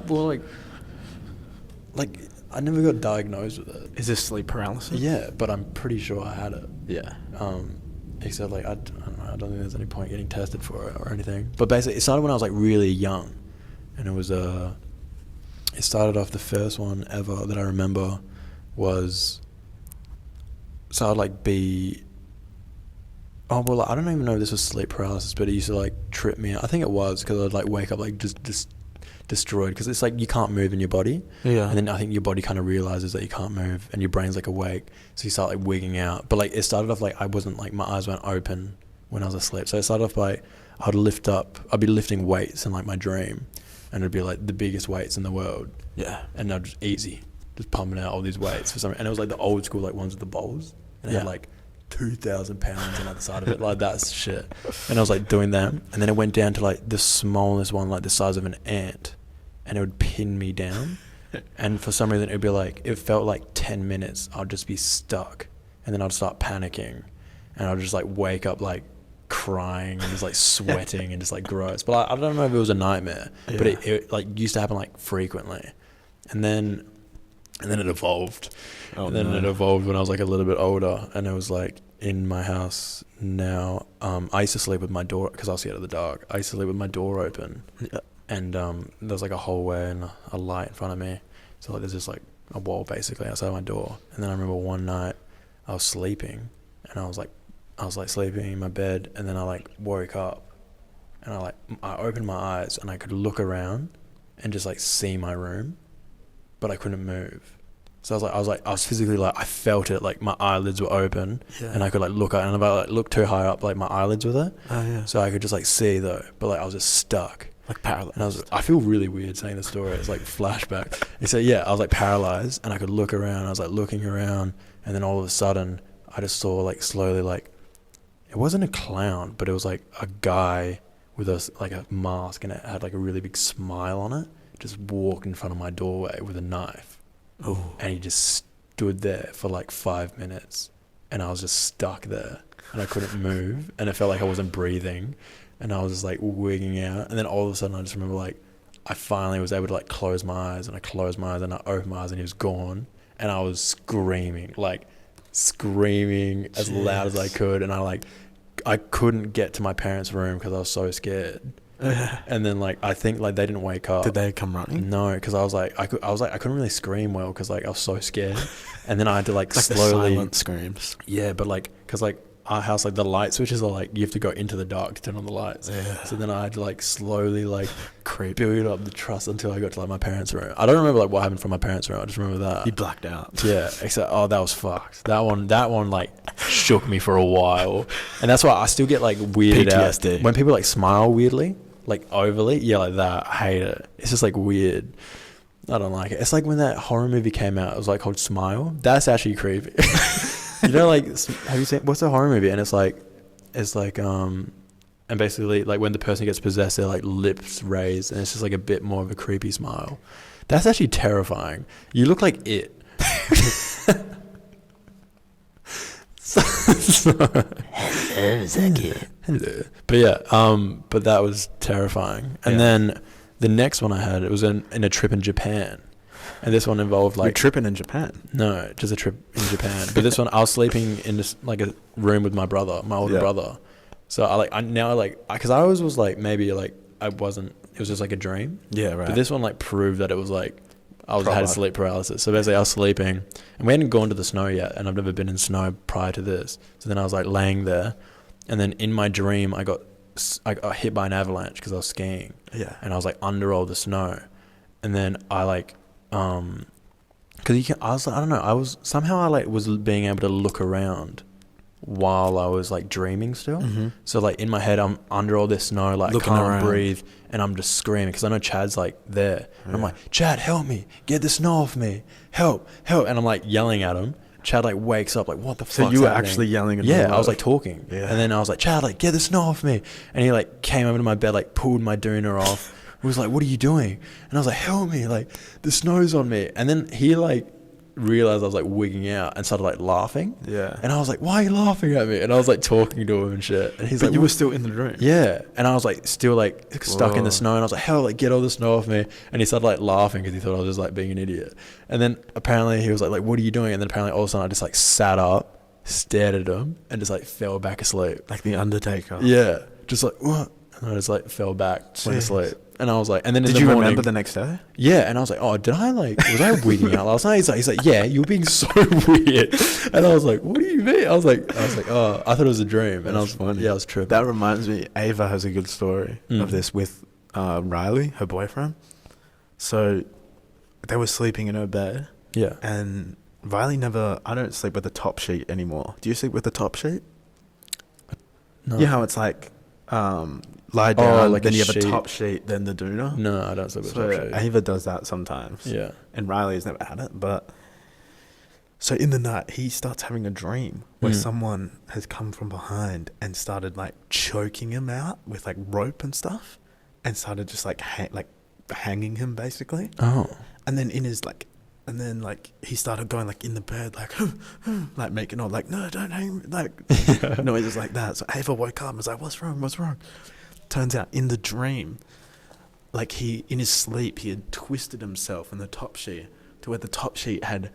S2: I never got diagnosed with it.
S1: Is this sleep paralysis?
S2: Yeah, but I'm pretty sure I had it.
S1: Yeah.
S2: Except like I don't know, I don't think there's any point getting tested for it or anything. But basically, it started when I was like really young, and it was it started off, the first one ever that I remember was, so I'd like be, oh well, I don't even know if this was sleep paralysis, but it used to like trip me out. I think it was, because I'd like wake up like just destroyed, because it's like you can't move in your body.
S1: Yeah.
S2: And then I think your body kind of realizes that you can't move and your brain's like awake, so you start like wigging out. But like it started off like I wasn't like, my eyes weren't open when I was asleep. So it started off by I'd be lifting weights in like my dream, and it'd be like the biggest weights in the world.
S1: Yeah.
S2: And I'd just pumping out all these weights for some, and it was like the old school like ones with the bowls, and it had like 2,000 pounds on either side of it, like that's shit. And I was like doing them, and then it went down to like the smallest one, like the size of an ant, and it would pin me down. And for some reason, it'd be like, it felt like 10 minutes I'd just be stuck, and then I'd start panicking, and I'd just like wake up like crying and just like sweating and just like gross. But I don't know if it was a nightmare, but it like used to happen like frequently. And then it evolved. It evolved when I was like a little bit older, and it was like in my house now. I used to sleep with my door, because I was scared of the dark. I used to sleep with my door open, and there was like a hallway and a light in front of me. So like there's just like a wall basically outside my door. And then I remember one night I was sleeping, and I was like sleeping in my bed, and then I like woke up, and I opened my eyes, and I could look around and just like see my room, but I couldn't move. So I was physically like, I felt it, like my eyelids were open, and I could like look up, and if I like looked too high up, like my eyelids were there.
S1: Oh yeah.
S2: So I could just like see though, but like I was just stuck.
S1: Like paralyzed.
S2: And I feel really weird saying the story. It's like flashback. And so I was like paralyzed, and I could look around. I was like looking around, and then all of a sudden I just saw like slowly, like, it wasn't a clown, but it was like a guy with a mask, and it had like a really big smile on it, just walked in front of my doorway with a knife.
S1: Oh.
S2: And he just stood there for like 5 minutes, and I was just stuck there, and I couldn't move, and it felt like I wasn't breathing, and I was just like wigging out. And then all of a sudden I just remember like I finally was able to like close my eyes, and I closed my eyes, and I opened my eyes, and he was gone, and I was screaming as loud as I could, and I couldn't get to my parents' room because I was so scared. And then like I think like they didn't wake up.
S1: Did they come running?
S2: No, because I couldn't really scream well because like I was so scared. And then I had to like slowly,
S1: the silent screams.
S2: Yeah, but like because like our house, like the light switches are like you have to go into the dark to turn on the lights.
S1: Yeah.
S2: So then I had to like slowly like build up the trust until I got to like my parents' room. I don't remember like what happened from my parents' room. I just remember that
S1: You blacked out.
S2: Yeah, except that was fucked. That one like shook me for a while, and that's why I still get like weirded
S1: PTSD.
S2: out when people like smile weirdly, like overly. Yeah, like that. I hate it. It's just like weird. I don't like it. It's like when that horror movie came out. It was like called Smile. That's actually creepy. You know, like, have you seen, what's a horror movie? And it's like, and basically like when the person gets possessed, their like lips raised, and it's just like a bit more of a creepy smile. That's actually terrifying. You look like it.
S1: Hello, Zack.
S2: Hello. But yeah, but that was terrifying. And then the next one I had, it was in a trip in Japan. And this one involved like...
S1: You're tripping in Japan?
S2: No, just a trip in Japan. But this one, I was sleeping in this like a room with my brother, my older brother. So because I always was like, maybe like I wasn't, it was just like a dream.
S1: Yeah, right.
S2: But this one like proved that it was like, had sleep paralysis. So basically I was sleeping, and we hadn't gone to the snow yet, and I've never been in snow prior to this. So then I was like laying there, and then in my dream I got hit by an avalanche because I was skiing.
S1: Yeah.
S2: And I was like under all the snow. And and then I like, because I was like, I don't know, I was somehow I like was being able to look around while I was like dreaming still.
S1: Mm-hmm.
S2: So like in my head, I'm under all this snow, like
S1: Looking
S2: can't
S1: around.
S2: breathe, and I'm just screaming because I know Chad's like there. And I'm like, Chad, help me, get the snow off me, help, help, and I'm like yelling at him. Chad like wakes up like, what the fuck?
S1: So you were actually yelling at him?
S2: Yeah, I was like talking.
S1: Yeah.
S2: And then I was like, Chad, like get the snow off me. And he like came over to my bed, like pulled my doona off. He was like, what are you doing? And I was like, help me, like the snow's on me. And then he like realized I was like wigging out and started like laughing.
S1: Yeah.
S2: And I was like, why are you laughing at me? And I was like talking to him and shit. And he's
S1: But
S2: like,
S1: you were still in the room.
S2: yeah. And I was like still like stuck in the snow, and I was like, hell, like get all the snow off me. And he started like laughing because he thought I was just like being an idiot. And then apparently he was like, what are you doing? And then apparently all of a sudden I just like sat up, stared at him, and just like fell back asleep.
S1: Like the Undertaker.
S2: Yeah. Just like, what? And I just like fell back, went to sleep. And I was like, and then in
S1: Did
S2: the
S1: you
S2: morning,
S1: remember the next day?
S2: yeah, and I was like, oh, did I like, was I wigging out last night? He's like, yeah, you were being so weird. And I was like, what do you mean? I was like, oh, I thought it was a dream. And I was
S1: funny.
S2: Yeah, I was tripping.
S1: That reminds me, Ava has a good story of this with Riley, her boyfriend. So they were sleeping in her bed,
S2: Yeah.
S1: and Riley I don't sleep with the top sheet anymore. Do you sleep with the top sheet?
S2: No.
S1: You know how it's like, lie down,
S2: like
S1: then
S2: a
S1: you have
S2: sheet.
S1: a top sheet, then the doona.
S2: No, I don't sleep with
S1: So
S2: top sheet.
S1: Ava does that sometimes.
S2: Yeah.
S1: And Riley's never had it, but so in the night he starts having a dream where someone has come from behind and started like choking him out with like rope and stuff, and started just like hanging him basically.
S2: Oh.
S1: And then he started going like in the bed like like making all like, no, don't hang me, like noises like that. So Ava woke up and was like, what's wrong? Turns out in the dream, like he in his sleep he had twisted himself in the top sheet to where the top sheet had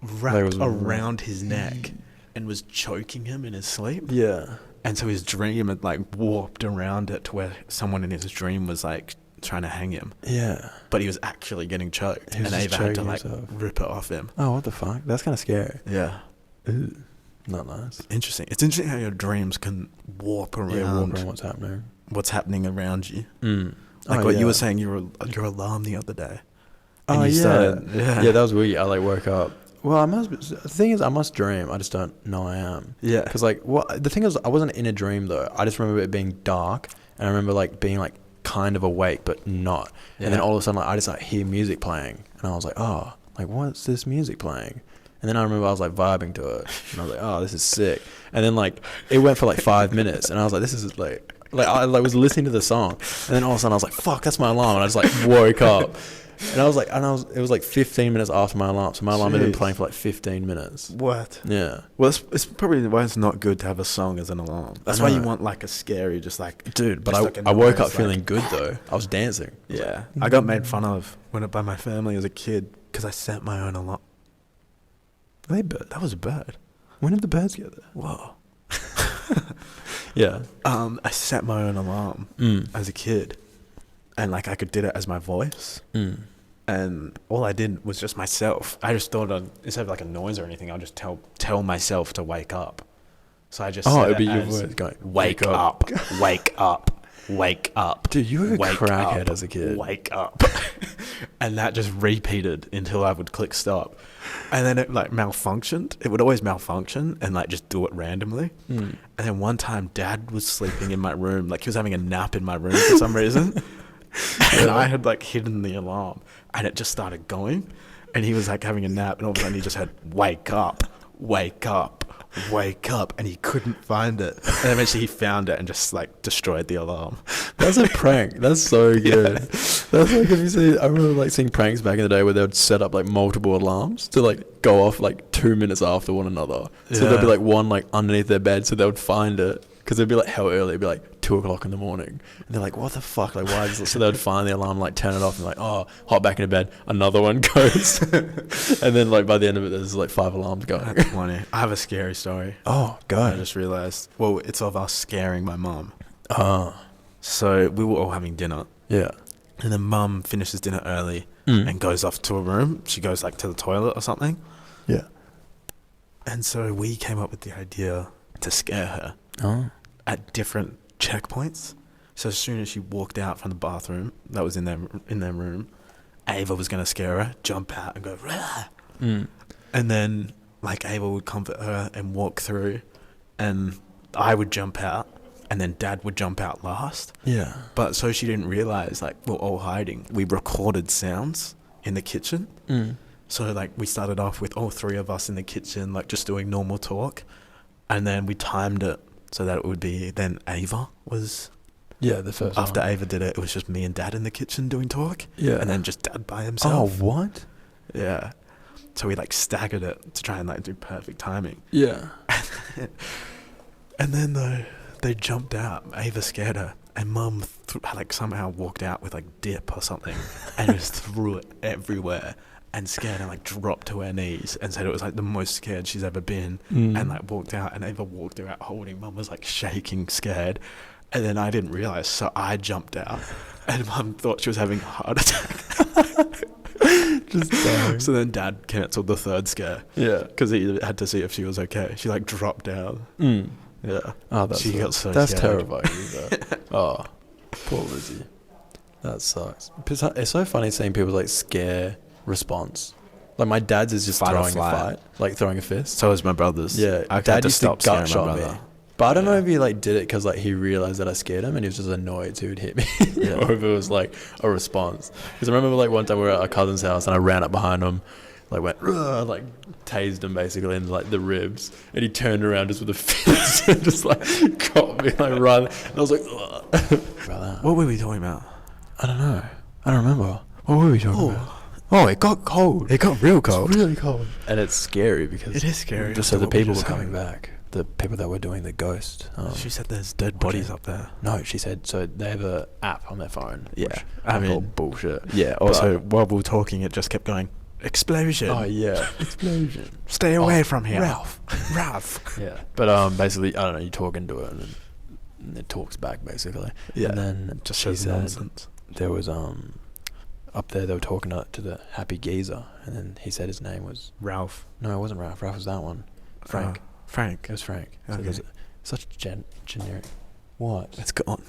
S1: wrapped around his neck and was choking him in his sleep.
S2: Yeah.
S1: And so his dream had like warped around it to where someone in his dream was like trying to hang him.
S2: Yeah.
S1: But he was actually getting choked,
S2: He was
S1: and
S2: just
S1: Ava had to
S2: choking
S1: like
S2: himself.
S1: rip it off him.
S2: Oh, what the fuck? That's kind of scary.
S1: Yeah.
S2: Ooh. Not nice.
S1: Interesting. It's interesting how your dreams can warp around, what's happening around you. Like what you were saying, your alarm the other day. And
S2: Oh,
S1: you
S2: yeah.
S1: started-
S2: Yeah, that was weird. I like woke up. Well, the thing is, I must dream. I just don't know I am.
S1: Yeah.
S2: Because like, the thing is, I wasn't in a dream though. I just remember it being dark, and I remember like being like kind of awake but not.
S1: Yeah.
S2: And then all of a sudden, like, I just like hear music playing, and I was like, oh, like what's this music playing? And then I remember I was like vibing to it, and I was like, oh, this is sick. And then like it went for like 5 minutes, and I was like, this is like I like was listening to the song, and then all of a sudden I was like, fuck, that's my alarm, and I just like woke up. And it was like 15 minutes after my alarm, so my alarm had been playing for like 15 minutes.
S1: What?
S2: Yeah.
S1: Well, it's probably why it's not good to have a song as an alarm. That's why you want like a scary, just like...
S2: Dude, but
S1: just like a
S2: I woke up
S1: noise,
S2: feeling
S1: like-
S2: good though. I was dancing.
S1: Yeah. I got made fun of by my family as a kid because I set my own alarm.
S2: Are they birds?
S1: That was a bird.
S2: When did the birds get there?
S1: Whoa.
S2: Yeah.
S1: I set my own alarm as a kid, and like I did it as my voice. And all I did was just myself. I just thought instead of like a noise or anything, I'll just tell myself to wake up. So I just said
S2: it'd be your
S1: as,
S2: voice going,
S1: wake up, wake up, wake up.
S2: Dude, you were a
S1: wake
S2: crackhead
S1: up,
S2: as a kid.
S1: Wake up. And that just repeated until I would click stop. And then it like malfunctioned. It would always malfunction and like just do it randomly. And then one time Dad was sleeping in my room. Like he was having a nap in my room for some reason. And I had like hidden the alarm, and it just started going, and he was like having a nap, and all of a sudden he just had wake up, wake up, wake up, and he couldn't find it, and eventually he found it and just like destroyed the alarm.
S2: That's a prank. That's so good. Yeah. That's like if you see, I remember like seeing pranks back in the day where they would set up like multiple alarms to like go off like 2 minutes after one another. So there'd be like one like underneath their bed, so they would find it. Because it'd be like hell early. It'd be like 2 o'clock in the morning. And they're like, what the fuck? Like, why is this? So they would find the alarm, like turn it off and like, oh, hop back into bed. Another one goes. And then like by the end of it, there's like 5 alarms going.
S1: That's funny. I have a scary story.
S2: Oh, go
S1: I
S2: ahead.
S1: just realized. Well, it's of us scaring my mum.
S2: Oh.
S1: So we were all having dinner.
S2: Yeah.
S1: And then Mum finishes dinner early and goes off to a room. She goes like to the toilet or something.
S2: Yeah.
S1: And so we came up with the idea to scare her.
S2: Oh.
S1: At different checkpoints. So as soon as she walked out from the bathroom that was in their room, Ava was gonna scare her, jump out and go, rah!
S2: Mm.
S1: And then like Ava would comfort her and walk through, and I would jump out, and then Dad would jump out last.
S2: Yeah.
S1: But so she didn't realize, like, we're all hiding. We recorded sounds in the kitchen.
S2: Mm.
S1: So like we started off with all three of us in the kitchen, like just doing normal talk, and then we timed it so that it would be then Ava was.
S2: Yeah, the first
S1: After
S2: one.
S1: Ava did it, it was just me and Dad in the kitchen doing talk.
S2: Yeah.
S1: And then just Dad by
S2: Oh,
S1: himself.
S2: what?
S1: Yeah. So we like staggered it to try and like do perfect timing.
S2: Yeah.
S1: And then they jumped out. Ava scared her, and Mum like somehow walked out with like dip or something, and just threw it everywhere, and scared her, like dropped to her knees, and said it was like the most scared she's ever been, and like walked out. And Ava walked out holding. Mum was like shaking, scared, and then I didn't realize, so I jumped out, and Mum thought she was having a heart attack.
S2: Just dying.
S1: So then Dad cancelled the third scare.
S2: Yeah.
S1: Because he had to see if she was okay. She like dropped down.
S2: Mm.
S1: Yeah.
S2: Oh, that's
S1: She got so
S2: that's
S1: scared.
S2: terrifying. Oh, poor Lizzie. That sucks. It's so funny seeing people's like scare response. Like my dad's is just
S1: Fight or
S2: throwing a
S1: flight.
S2: fight, like throwing a fist.
S1: So is my brother's.
S2: Yeah,
S1: I
S2: Dad
S1: had to
S2: used to
S1: stop
S2: gut
S1: scaring my
S2: shot me.
S1: brother.
S2: But I don't know
S1: Yeah.
S2: if he like did it because like he realized that I scared him and he was just annoyed, so he would hit me,
S1: Yeah.
S2: or if it was like a response. Because I remember like one time we were at our cousin's house and I ran up behind him, like went like tased him basically in like the ribs, and he turned around just with a fist and just like caught me like run. And I was like, ugh. About that.
S1: What were we talking about?
S2: I don't know. I don't remember. What were we talking about? Oh, it got cold.
S1: It got real cold.
S2: It's really cold. And it's scary because
S1: It is scary.
S2: Just so the
S1: What we
S2: people were
S1: just
S2: coming
S1: heard.
S2: back. The people that were doing the ghost.
S1: She said there's dead bodies up there.
S2: No, she said so. They have a app on their phone.
S1: Yeah,
S2: which
S1: I mean,
S2: call bullshit.
S1: Yeah. Also, while we were talking, it just kept going. Explosion.
S2: Oh yeah, explosion.
S1: Stay away from here,
S2: Ralph.
S1: Ralph.
S2: Yeah, but basically, I don't know. You talk into it, and it talks back basically.
S1: Yeah.
S2: And then
S1: Just
S2: she
S1: shows
S2: said
S1: nonsense.
S2: there was up there they were talking to the happy geezer, and then he said his name was
S1: Ralph.
S2: no, it wasn't Ralph. Ralph was that one. Frank.
S1: Frank.
S2: It was Frank. So
S1: Okay.
S2: there's such generic. What?
S1: It's gone.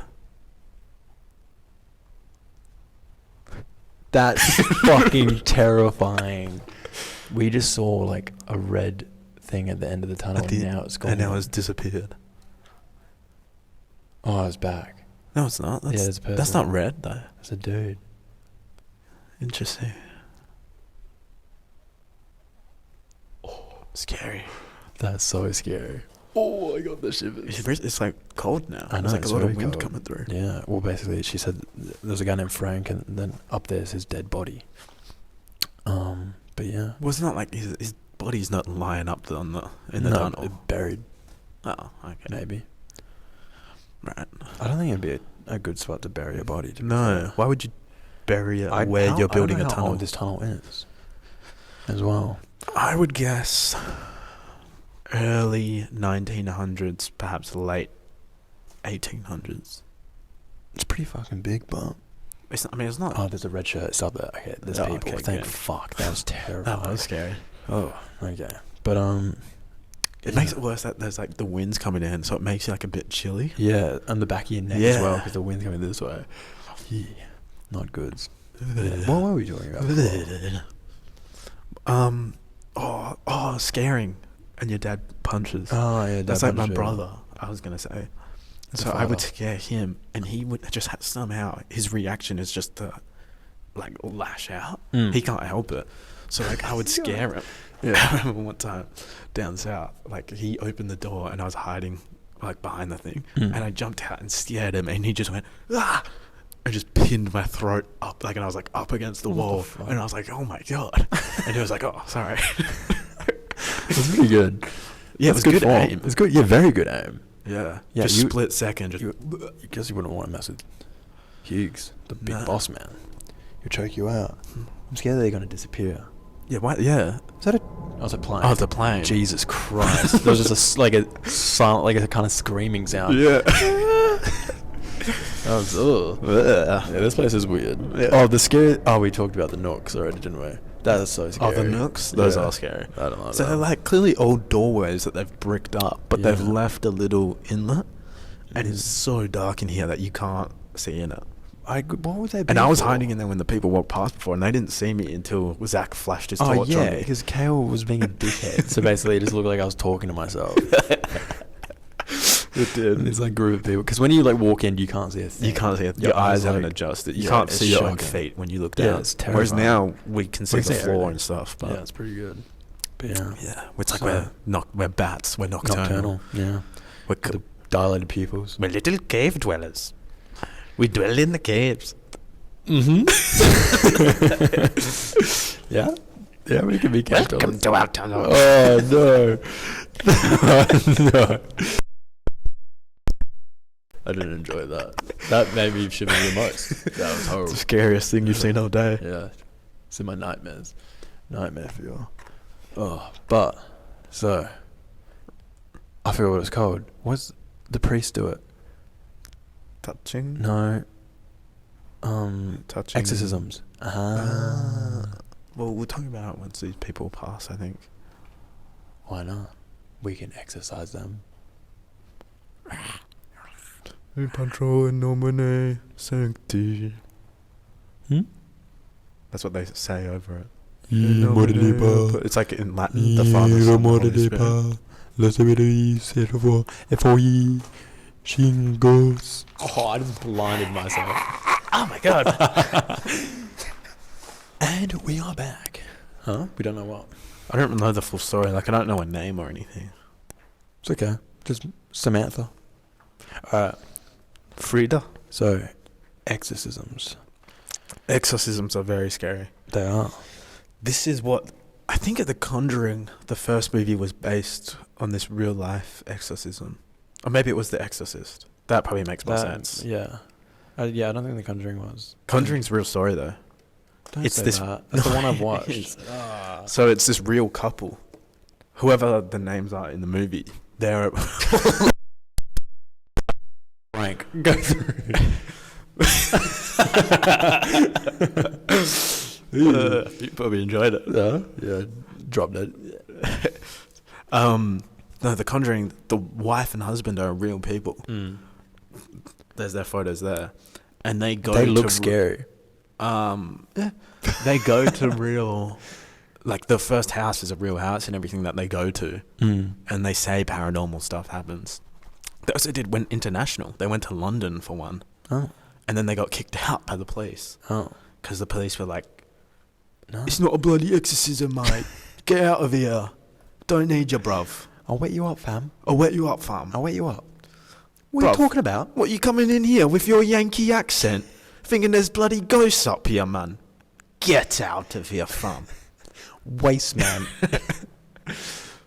S2: That's fucking terrifying. We just saw like a red thing at the end of the tunnel, and now it's gone.
S1: And now it's disappeared.
S2: Oh, it's back.
S1: No, it's not. That's,
S2: it's a person.
S1: that's not red, though.
S2: It's a dude.
S1: Interesting. Oh, scary.
S2: That's so scary. Oh, I got the shivers.
S1: It's like cold now.
S2: I know,
S1: There's like
S2: it's
S1: a lot of
S2: very
S1: wind
S2: cold.
S1: coming through.
S2: Yeah. Well, basically, she said there's a guy named Frank, and then up there's his dead body. But yeah.
S1: Well, it's not like his body's not lying up in the tunnel.
S2: Buried,
S1: Oh, okay.
S2: maybe.
S1: Right.
S2: I don't think it'd be a good spot to bury a body. To be
S1: No.
S2: fair.
S1: Why would you bury it
S2: I
S1: where
S2: don't-
S1: you're building
S2: I don't
S1: a
S2: know how
S1: tunnel?
S2: old this tunnel is, as well.
S1: I would guess early 1900s, perhaps late 1800s.
S2: It's pretty fucking big, but
S1: It's not, I mean, it's not.
S2: oh, there's a red shirt. It's up there. Okay, there's
S1: Oh,
S2: people.
S1: okay,
S2: Thank
S1: good.
S2: fuck. That was terrifying.
S1: That was scary.
S2: Oh, okay. But
S1: It makes it worse that there's like the wind's coming in, so it makes you like a bit chilly.
S2: yeah, on the back of your neck as
S1: Yeah.
S2: well, because the wind's coming this way. Yeah, not good. What were we talking about?
S1: Scaring, and your dad punches.
S2: Oh yeah,
S1: That's
S2: that
S1: like my
S2: bunch of-
S1: brother. I was gonna say.
S2: That's
S1: So
S2: a
S1: I would
S2: father.
S1: scare him, and he would just somehow his reaction is just to like lash out.
S2: Mm.
S1: He can't help it. So like I would scare him. I remember one time down south, like he opened the door and I was hiding like behind the thing,
S2: Mm.
S1: and I jumped out and scared him, and he just went ah, and just pinned my throat up, like, and I was like up against the
S2: What the
S1: wall,
S2: fuck?
S1: and I was like, oh my god, and he was like, oh sorry.
S2: It's pretty good.
S1: Yeah, it was good
S2: form.
S1: aim.
S2: It's good. Yeah, very good aim.
S1: Yeah,
S2: Yeah,
S1: just
S2: you-
S1: split second. Just
S2: You guess you wouldn't want to mess with Hughes, the big
S1: No.
S2: boss man. He'll choke you out. I'm scared they're gonna disappear.
S1: yeah, why? Yeah.
S2: Is that a? Oh, it's a plane.
S1: Oh, the plane.
S2: Jesus Christ! There was just like a silent, like a kind of screaming sound.
S1: Yeah.
S2: That was, ugh.
S1: Yeah.
S2: Yeah, this place is weird.
S1: Yeah.
S2: Oh, the scary. Oh, we talked about the nooks already, didn't we? That is so
S1: Oh,
S2: scary.
S1: the nooks? Those
S2: Yeah.
S1: are scary.
S2: I don't know.
S1: So they're like clearly old doorways that they've bricked up, but they've
S2: Yeah.
S1: left a little inlet, and it's
S2: Mm.
S1: so dark in here that you can't see in it.
S2: What would they be?
S1: And I was
S2: for?
S1: hiding in there when the people walked past before, and they didn't see me until Zach flashed his torch on me.
S2: Because Cale was being a dickhead. So basically, it just looked like I was talking to myself.
S1: It did.
S2: And it's like group of people. Because when you like walk in, you can't see a thing.
S1: You can't see it. Your eyes haven't adjusted. You can't see your own feet when you look down.
S2: Yeah, it's terrifying.
S1: Whereas now we can see the floor and stuff. But
S2: yeah, it's pretty good. But yeah,
S1: it's like we're bats. We're nocturnal.
S2: Yeah,
S1: We're
S2: the dilated pupils.
S1: we're little cave dwellers. We dwell in the caves.
S2: Mm-hmm. Yeah, we can be cave
S1: Welcome
S2: dwellers.
S1: to our tunnel.
S2: Oh no. No. I didn't enjoy that. That made me shiver the most. That was horrible.
S1: It's the scariest thing you've seen all day.
S2: Yeah, it's in my nightmares. Nightmare fuel. Oh, but so I forgot what it's called. What's the priest do it?
S1: Touching?
S2: No.
S1: Touching.
S2: Exorcisms.
S1: Well, we'll talk about it once these people pass, I think.
S2: Why not? We can exorcise them.
S1: In patro in nomine sancti. That's what they say over it. It's like in Latin, the Father, Son, and Holy Spirit.
S2: Oh, I just blinded myself.
S1: Oh my god.
S2: And we are back. Huh? We don't know what.
S1: I don't know the full story. Like, I don't know a name or anything.
S2: It's okay. Just Samantha. Alright.
S1: Frida.
S2: So, exorcisms.
S1: Exorcisms are very scary.
S2: They are.
S1: This is what... I think at The Conjuring, the first movie was based on this real-life exorcism. Or maybe it was The Exorcist. That probably makes more sense.
S2: Yeah. I don't think The Conjuring was.
S1: Conjuring's a real story, though.
S2: Don't
S1: It's
S2: say
S1: this-
S2: that. That's the one I've watched.
S1: So it's this real couple. Whoever the names are in the movie, they're...
S2: Frank, go through.
S1: You probably enjoyed it.
S2: Yeah, dropped it.
S1: No, The Conjuring, the wife and husband are real people. There's their photos there. And they go
S2: They look scary.
S1: Yeah. They go to real... Like, the first house is a real house and everything that they go to. And they say paranormal stuff happens. They also went international. They went to London for one.
S2: Oh.
S1: And then they got kicked out by the police.
S2: Oh.
S1: Because the police were like,
S2: No.
S1: it's not a bloody exorcism, mate. Get out of here. Don't need you, bruv.
S2: I'll wet you up, fam.
S1: I'll wet you up, fam.
S2: I'll wet you up. What are you
S1: Bruv.
S2: talking about?
S1: What, you coming in here with your Yankee accent? Thinking there's bloody ghosts up here, man. Get out of here, fam.
S2: Waste man.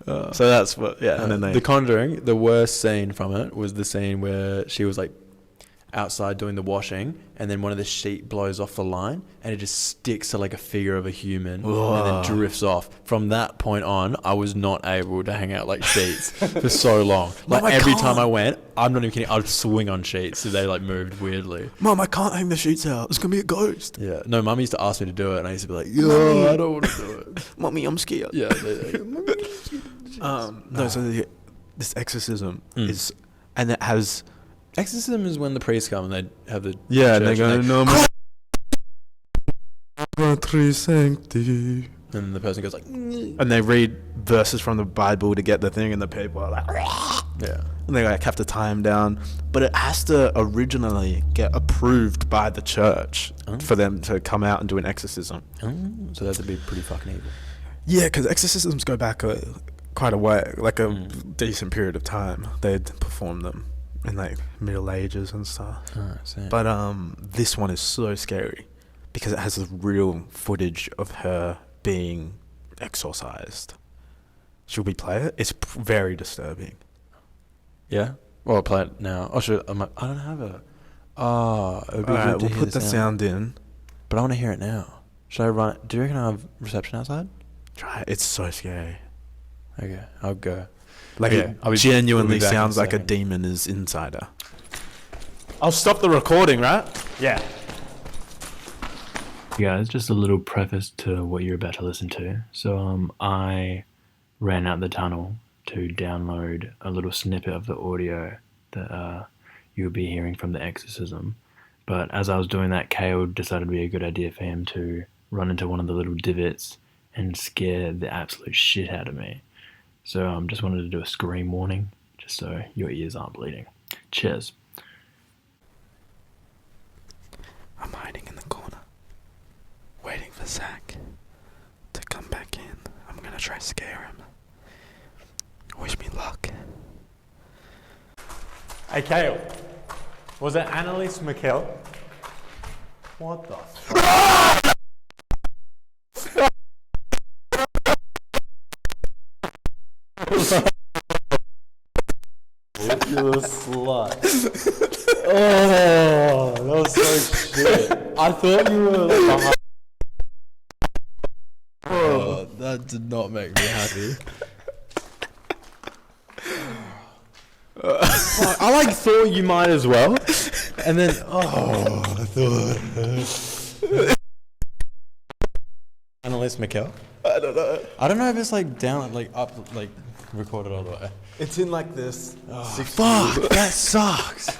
S1: So that's what, yeah. And then they...
S2: The Conjuring, the worst scene from it was the scene where she was like outside doing the washing, and then one of the sheet blows off the line, and it just sticks to like a figure of a human, and then drifts off. From that point on, I was not able to hang out like sheets for so long. Like
S1: Mom,
S2: every time I went, I'm not even kidding, I'd swing on sheets, so they like moved weirdly.
S1: Mum, I can't hang the sheets out. It's going to be a ghost.
S2: Yeah, no, Mum used to ask me to do it, and I used to be like,
S1: Mummy.
S2: I don't want to do it.
S1: Mummy, I'm scared.
S2: Yeah.
S1: No, so this exorcism is... And it has...
S2: Exorcism is when the priests come and they have the
S1: Yeah, and they
S2: church
S1: go,
S2: and
S1: no, Patri Sancti.
S2: and the person goes like,
S1: And they read verses from the Bible to get the thing, and the people are like,
S2: yeah.
S1: and they like have to tie him down. But it has to originally get approved by the church for them to come out and do an exorcism.
S2: So that would be pretty fucking evil.
S1: Yeah, because exorcisms go back quite a way, like a decent period of time. They'd perform them in like Middle Ages and stuff. But this one is so scary because it has this real footage of her being exorcised. Should we play it? It's very disturbing.
S2: Yeah? Well, I'll play it now. Oh, sure. I don't have it. Oh, it would be good to
S1: we'll
S2: hear
S1: put the sound in.
S2: But I want to hear it now. Should I run it? Do you reckon I have reception outside?
S1: Try it. It's so scary.
S2: Okay, I'll go.
S1: Like
S2: Okay,
S1: it genuinely
S2: we'll be back
S1: sounds
S2: in a
S1: like a
S2: second.
S1: demon is inside her. I'll stop the recording, right? Yeah.
S3: Guys, just a little preface to what you're about to listen to. So I ran out the tunnel to download a little snippet of the audio that you'll be hearing from the exorcism. But as I was doing that, Cale decided to be a good idea for him to run into one of the little divots and scare the absolute shit out of me. So just wanted to do a scream warning, just so your ears aren't bleeding. Cheers.
S1: I'm hiding in the corner, waiting for Zack to come back in. I'm gonna try to scare him. Wish me luck.
S2: Hey, Cale. Was it Annalise McKell? What the fuck? You're a slut. Oh, that was so shit. I thought you were like behind. Oh, that did not make me happy. I like thought you might as well, and then I thought Annalise McKell.
S1: I don't know.
S2: I don't know if it's like down, like up, like recorded all the way.
S1: It's in like this.
S2: Fuck, that sucks.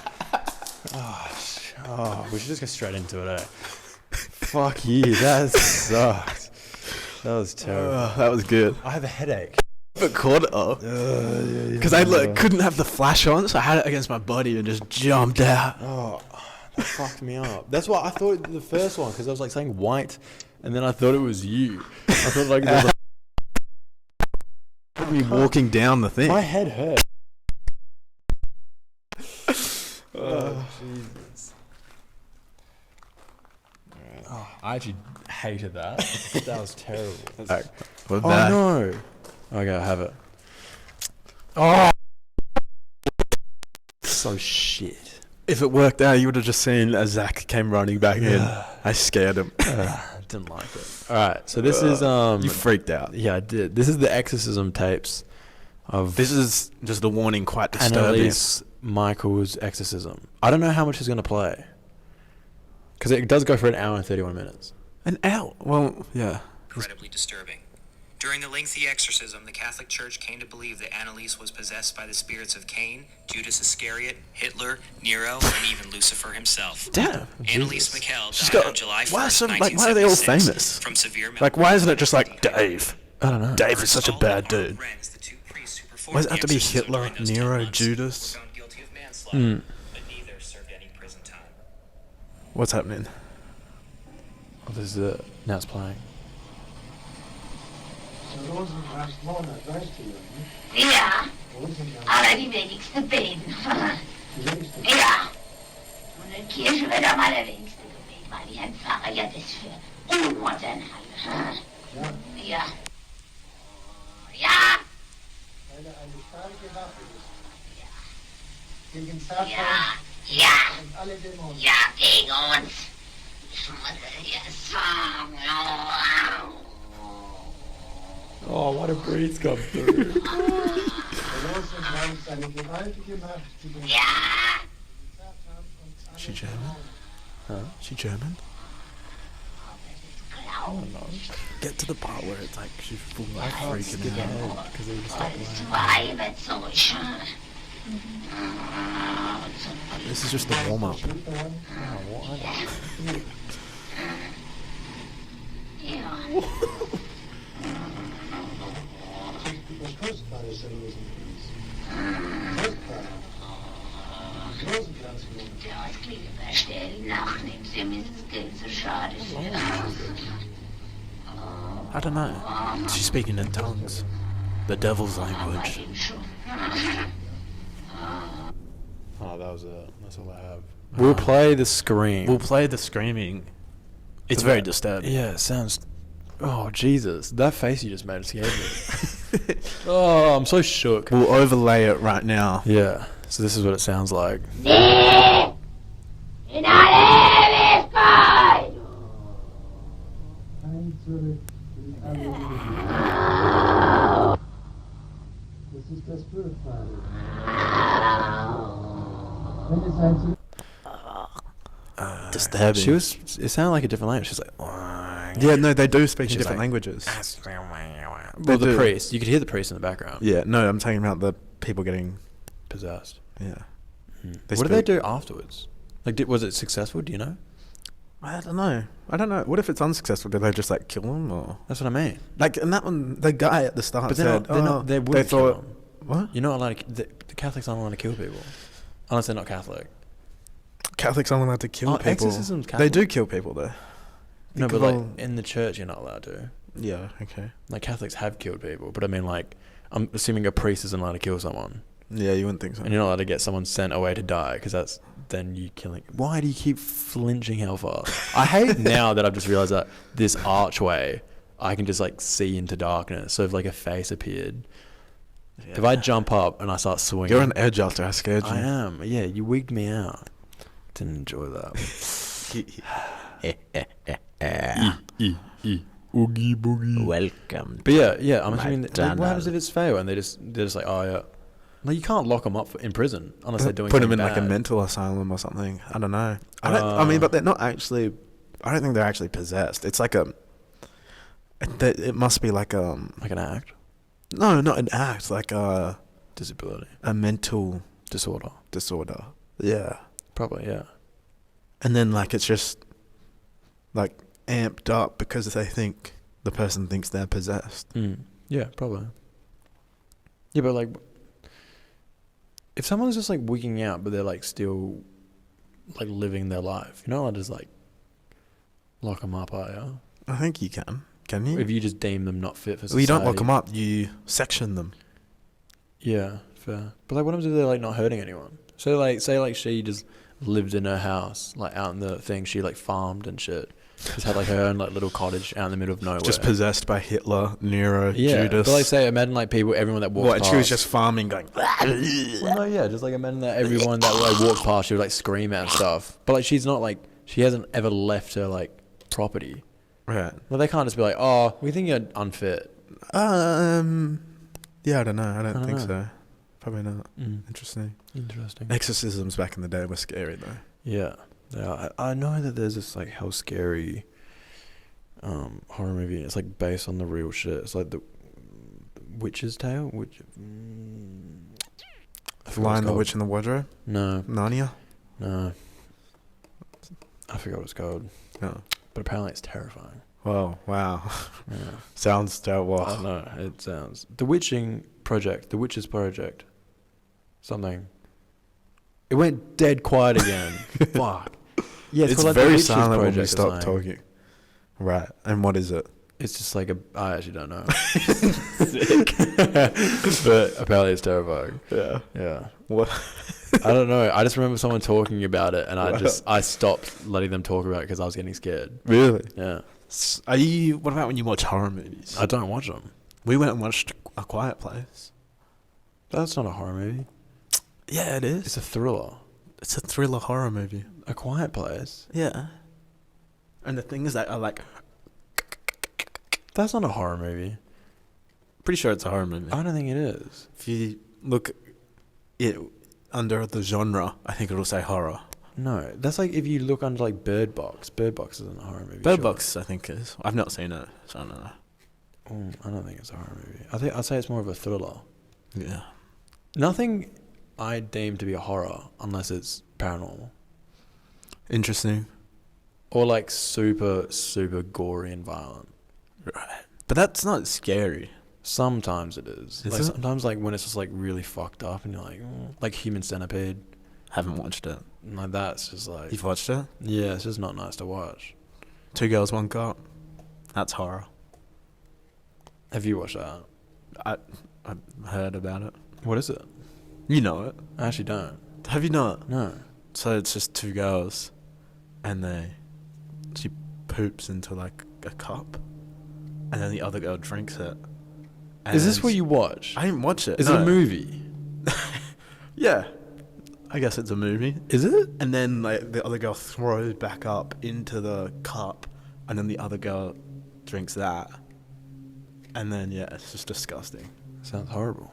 S2: We should just go straight into it. Fuck you, that sucks. That was terrible.
S1: That was good.
S2: I have a headache.
S1: Record it because I couldn't have the flash on, so I had it against my body and just jumped out.
S2: Oh, that fucked me up. That's why I thought the first one, because I was like saying white, and then I thought it was you. I thought like there was
S1: Me walking down the thing.
S2: my head hurt. Oh, Jesus. Oh, I actually hated that. That was terrible.
S1: We're
S2: Oh
S1: back.
S2: no. Okay, I have it. Oh, so shit.
S1: If it worked out, you would have just seen as Zack came running back in. I scared him.
S2: Didn't like it. All right, so this is
S1: You freaked out.
S2: Yeah, I did. This is the exorcism tapes of
S1: This is just the warning, quite disturbing.
S2: Annalise Michael's exorcism. I don't know how much is going to play, because it does go for an hour and 31 minutes.
S1: An hour? Well, yeah.
S4: Incredibly disturbing. During the lengthy exorcism, the Catholic Church came to believe that Annalise was possessed by the spirits of Cain, Judas Iscariot, Hitler, Nero, and even Lucifer himself.
S1: Damn.
S4: Annalise McKell
S1: She's
S4: died
S1: got-
S4: on July 1st,
S1: why are some- like, why are they all
S4: 1976
S1: famous?
S4: From severe mental
S1: Like, why isn't it just like Dave?
S2: I don't know.
S1: Dave is such a bad dude.
S4: Friends, the two priests who performed
S1: Why does it have to be
S4: the exorcism
S1: Hitler,
S4: during those 10
S1: Nero,
S4: months
S1: Judas?
S4: were found guilty of manslaughter, but neither served any prison time.
S1: What's happening?
S2: Oh, this is it. Now it's playing.
S5: Ja, aber die wenigsten beten. Ja. Und in Kirche wird am allerwenigsten gebeten, weil die ein Pfarrer ja das für unmodern hält. Ja. Ja.
S6: Weil er eine starke Waffe ist. Gegen
S5: Ja.
S6: Satan
S5: Ja.
S6: und alle Dämonen.
S5: Ja, gegen uns. Ja,
S2: Oh, what a breeze come through.
S6: Der große Traum ist eine gewaltige Macht, die den
S5: Ja.
S6: Satan und alle
S1: She German? She German? Get to the part where it's like she's full like freaking out.
S5: Zwei wird so schön.
S1: This is just the warm up.
S5: Ja.
S6: das kostbares Rosenkriegs. Kostbar. Rosenkranzblumen.
S5: Das klingt verstellen, nachnehmen Sie mir das Geld so schade für.
S1: I don't know. She's speaking in tongues. The devil's language.
S2: Oh, that was it. That's all I have. We'll play the scream.
S1: We'll play the screaming. It's very disturbing.
S2: Yeah, it sounds. Oh, Jesus. That face you just made scared me. Oh, I'm so shook.
S1: We'll overlay it right now.
S2: Yeah, so this is what it sounds like.
S5: In alle Ewigkeit!
S6: Ein zurück in alle Ewigkeit. Das ist das Blutfaden. Wenn es ein zurück
S1: Disturbing.
S2: It sounded like a different language. She's like,
S1: Yeah, no, they do speak in
S2: She's
S1: different
S2: like-
S1: languages.
S2: well, the
S1: do.
S2: priest. You could hear the priest in the background.
S1: Yeah, no, I'm talking about the people getting.
S2: Possessed.
S1: Yeah.
S2: What do they do afterwards? Like, was it successful? Do you know?
S1: I don't know. What if it's unsuccessful? Did they just like kill him or?
S2: That's what I mean.
S1: Like in that one, the guy at the start
S2: But
S1: said,
S2: they wouldn't kill them.
S1: What?
S2: You're not allowed to. The Catholics aren't allowed to kill people, unless they're not Catholic.
S1: Catholics aren't allowed to kill people.
S2: Exorcisms
S1: They
S2: Catholic.
S1: do kill people though.
S2: No,
S1: Think
S2: but
S1: of
S2: like
S1: all-
S2: in the church, you're not allowed to.
S1: Yeah. Okay.
S2: Like Catholics have killed people, but I mean, like, I'm assuming a priest isn't allowed to kill someone,
S1: Yeah, you wouldn't think so.
S2: and you're not allowed to get someone sent away to die because that's then you killing. Why do you keep flinching Hellfire? I hate now that I've just realized that this archway, I can just like see into darkness. So if like a face appeared, if I jump up and I start swinging,
S1: You're on edge after I scared you.
S2: I am. Yeah, you wigged me out. Didn't enjoy that. Oogie boogie.
S1: Welcome.
S2: But yeah, I'm assuming that, like, what happens
S1: McDonald's.
S2: if it's fail and they're just like, oh yeah, like you can't lock them up in prison unless they're doing
S1: Put them
S2: something
S1: in like a
S2: bad.
S1: mental asylum or something. I don't know. I mean, but they're not actually. I don't think they're actually possessed. It's like a. It must be like
S2: Like an act,
S1: no, not an act. Like a
S2: disability,
S1: mental
S2: disorder,
S1: disorder. Yeah.
S2: probably. Yeah,
S1: And then like it's just like amped up because they think the person thinks they're possessed.
S2: yeah, probably. Yeah, but like, if someone's just like wigging out, but they're like still like living their life, you're not allowed to just like lock them up, are you?
S1: I think you can. Can you?
S2: If you just deem them not fit for society.
S1: Well, you don't lock them up. You section them.
S2: Yeah, fair. But like, what happens if they're like not hurting anyone? So like, say like she just lived in her house, like out in the thing, she like farmed and shit. Just had like her own like little cottage out in the middle of nowhere.
S1: Just possessed by Hitler, Nero,
S2: yeah,
S1: Judas.
S2: but like, say, imagine like people, everyone that walks
S1: What?
S2: past.
S1: She was just farming, going.
S2: Well, no, yeah, just like imagine that everyone that like walks past, she would like scream at and stuff. But like, she's not like, she hasn't ever left her like property.
S1: Right.
S2: Well, they can't just be like, oh, we think you're unfit.
S1: Yeah, I don't know. I don't think
S2: know.
S1: so. Probably not. Interesting.
S2: Interesting.
S1: Exorcisms back in the day were scary though.
S2: Yeah. Yeah, I know that there's this like hell scary horror movie. It's like based on the real shit. It's like the Witch's Tale. I forgot what
S1: Lion,
S2: it's
S1: the
S2: called.
S1: Witch, and the Wardrobe.
S2: No,
S1: Narnia.
S2: no. I forgot what it's called.
S1: No.
S2: But apparently it's terrifying.
S1: Whoa! Wow.
S2: Yeah.
S1: Sounds terrible.
S2: I don't know. It sounds the Witching Project, the Witches Project, something. It went dead quiet again. Fuck. Yeah,
S1: It's
S2: called, like, the
S1: very
S2: Witches
S1: silent when we
S2: Project or
S1: stop
S2: something.
S1: talking. Right. And what is it?
S2: It's just like I actually don't know. But apparently it's terrifying.
S1: Yeah.
S2: Yeah.
S1: What?
S2: I don't know. I just remember someone talking about it, and I stopped letting them talk about it because I was getting scared.
S1: Really?
S2: Yeah.
S1: Are you? What about when you watch horror movies?
S2: I don't watch them.
S1: We went and watched A Quiet Place.
S2: That's not a horror movie.
S1: Yeah, it is.
S2: It's a thriller.
S1: It's a thriller horror movie.
S2: A Quiet Place.
S1: Yeah. And the things that are like,
S2: That's not a horror movie.
S1: pretty sure it's a horror movie.
S2: I don't think it is.
S1: If you look it under the genre, I think it'll say horror.
S2: No, that's like if you look under like Bird Box. Bird Box isn't a horror movie.
S1: Bird
S2: sure.
S1: Box, I think is. I've not seen it, so I don't know.
S2: I don't think it's a horror movie. I'd say it's more of a thriller.
S1: Yeah.
S2: Nothing I deem to be a horror unless it's paranormal
S1: Interesting.
S2: or like super super gory and violent.
S1: Right. But that's not scary.
S2: Sometimes it is.
S1: Is
S2: Like
S1: it?
S2: sometimes like when it's just like really fucked up and you're like Human Centipede,
S1: Haven't watched it.
S2: and like that's just like
S1: You've watched it?
S2: yeah, it's just not nice to watch.
S1: 2 Girls, 1 Cup. That's horror.
S2: Have you watched that?
S1: I've heard about it.
S2: What is it?
S1: You know it.
S2: I actually don't.
S1: Have you not?
S2: No.
S1: So it's just 2 girls, and she poops into like a cup, and then the other girl drinks it.
S2: Is this
S1: And
S2: what you watch?
S1: I didn't watch it.
S2: Is it a movie?
S1: Yeah, I guess it's a movie.
S2: Is it?
S1: And then like the other girl throws back up into the cup, and then the other girl drinks that, and then yeah, it's just disgusting.
S2: Sounds horrible.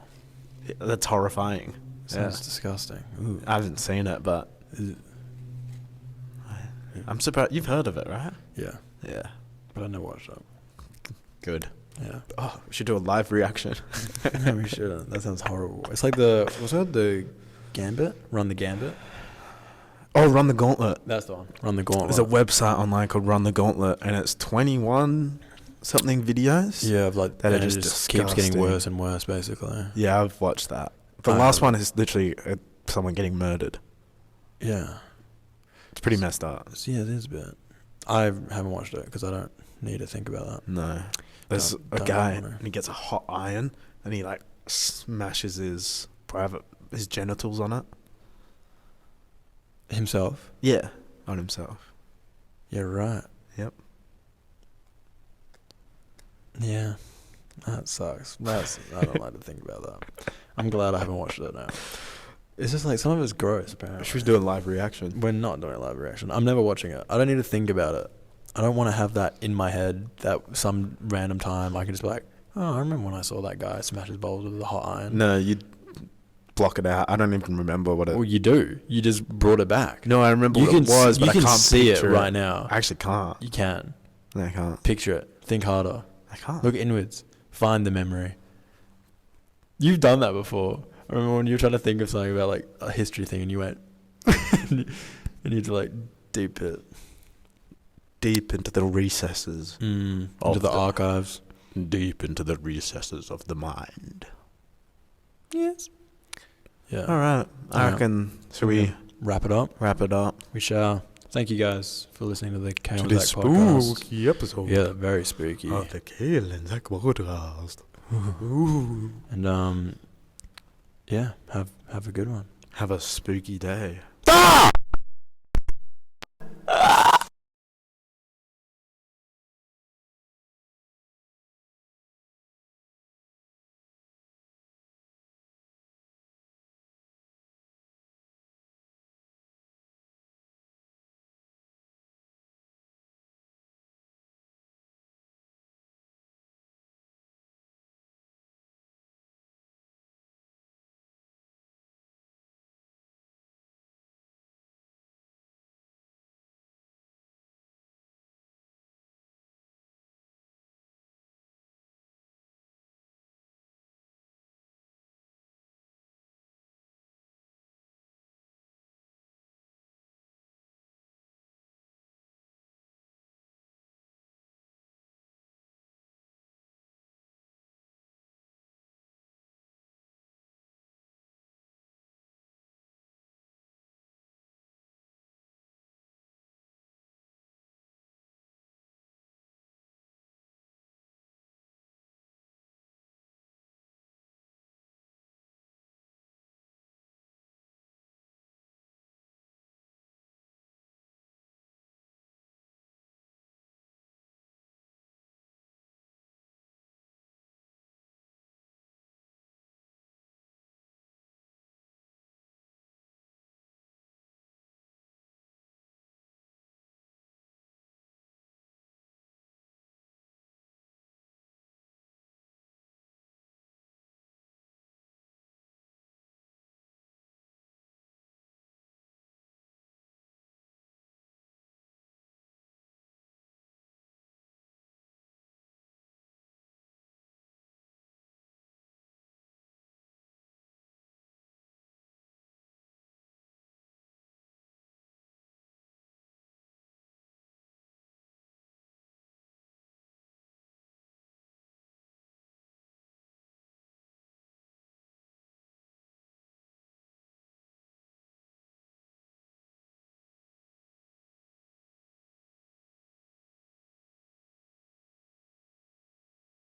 S1: Yeah, that's horrifying.
S2: Sounds disgusting. Ooh.
S1: I haven't seen it, but I'm surprised you've heard of it, right?
S2: Yeah,
S1: Yeah.
S2: but I never watched it.
S1: Good.
S2: Yeah.
S1: Oh, we should do a live reaction.
S2: No, we shouldn't. That sounds horrible. It's like what's it called? The Gambit? Run the Gambit?
S1: Oh, Run the Gauntlet.
S2: That's the one. Run the Gauntlet.
S1: There's a website online called Run the Gauntlet, and it's 21 something videos.
S2: Yeah, of like
S1: that
S2: and
S1: are
S2: it
S1: just
S2: keeps getting
S1: disgusting.
S2: worse and worse, basically.
S1: Yeah, I've watched that. The last one is literally someone getting murdered.
S2: Yeah.
S1: It's pretty messed up.
S2: Yeah, it is a bit. I haven't watched it because I don't need to think about that.
S1: No. There's a
S2: Don't
S1: guy,
S2: wanna.
S1: and he gets a hot iron, and he like smashes his genitals on it.
S2: Himself?
S1: Yeah, on himself.
S2: Yeah, right.
S1: Yep.
S2: Yeah. That sucks. I don't like to think about that. I'm glad I haven't watched it now. It's just like some of it's gross, apparently.
S1: Should we do a live reaction?
S2: We're not doing a live reaction. I'm never watching it. I don't need to think about it. I don't want to have that in my head that some random time I can just be like, oh, I remember when I saw that guy smash his balls with a hot iron.
S1: No, you block it out. I don't even remember what it.
S2: Well, you do. You just brought it back.
S1: No, I remember what it was, but I
S2: you
S1: can't
S2: can see it
S1: picture
S2: right now.
S1: I actually can't.
S2: You can.
S1: No, I can't.
S2: Picture it. Think harder.
S1: I can't.
S2: Look inwards. Find the memory. You've done that before. I remember when you were trying to think of something about like a history thing and you went and you had to like deep it.
S1: Deep into the recesses.
S2: Into
S1: Of
S2: the archives.
S1: Deep into the recesses of the mind.
S2: Yes. Yeah.
S1: All right. I reckon, should we
S2: wrap it up?
S1: wrap it up?
S2: We shall. Thank you guys for listening to the Cale
S1: To this
S2: Zack Podcast.
S1: spooky episode.
S2: Yeah, very spooky.
S1: Of the Cale Zack Podcast.
S2: And yeah, have a good one.
S1: Have a spooky day.
S2: Ah!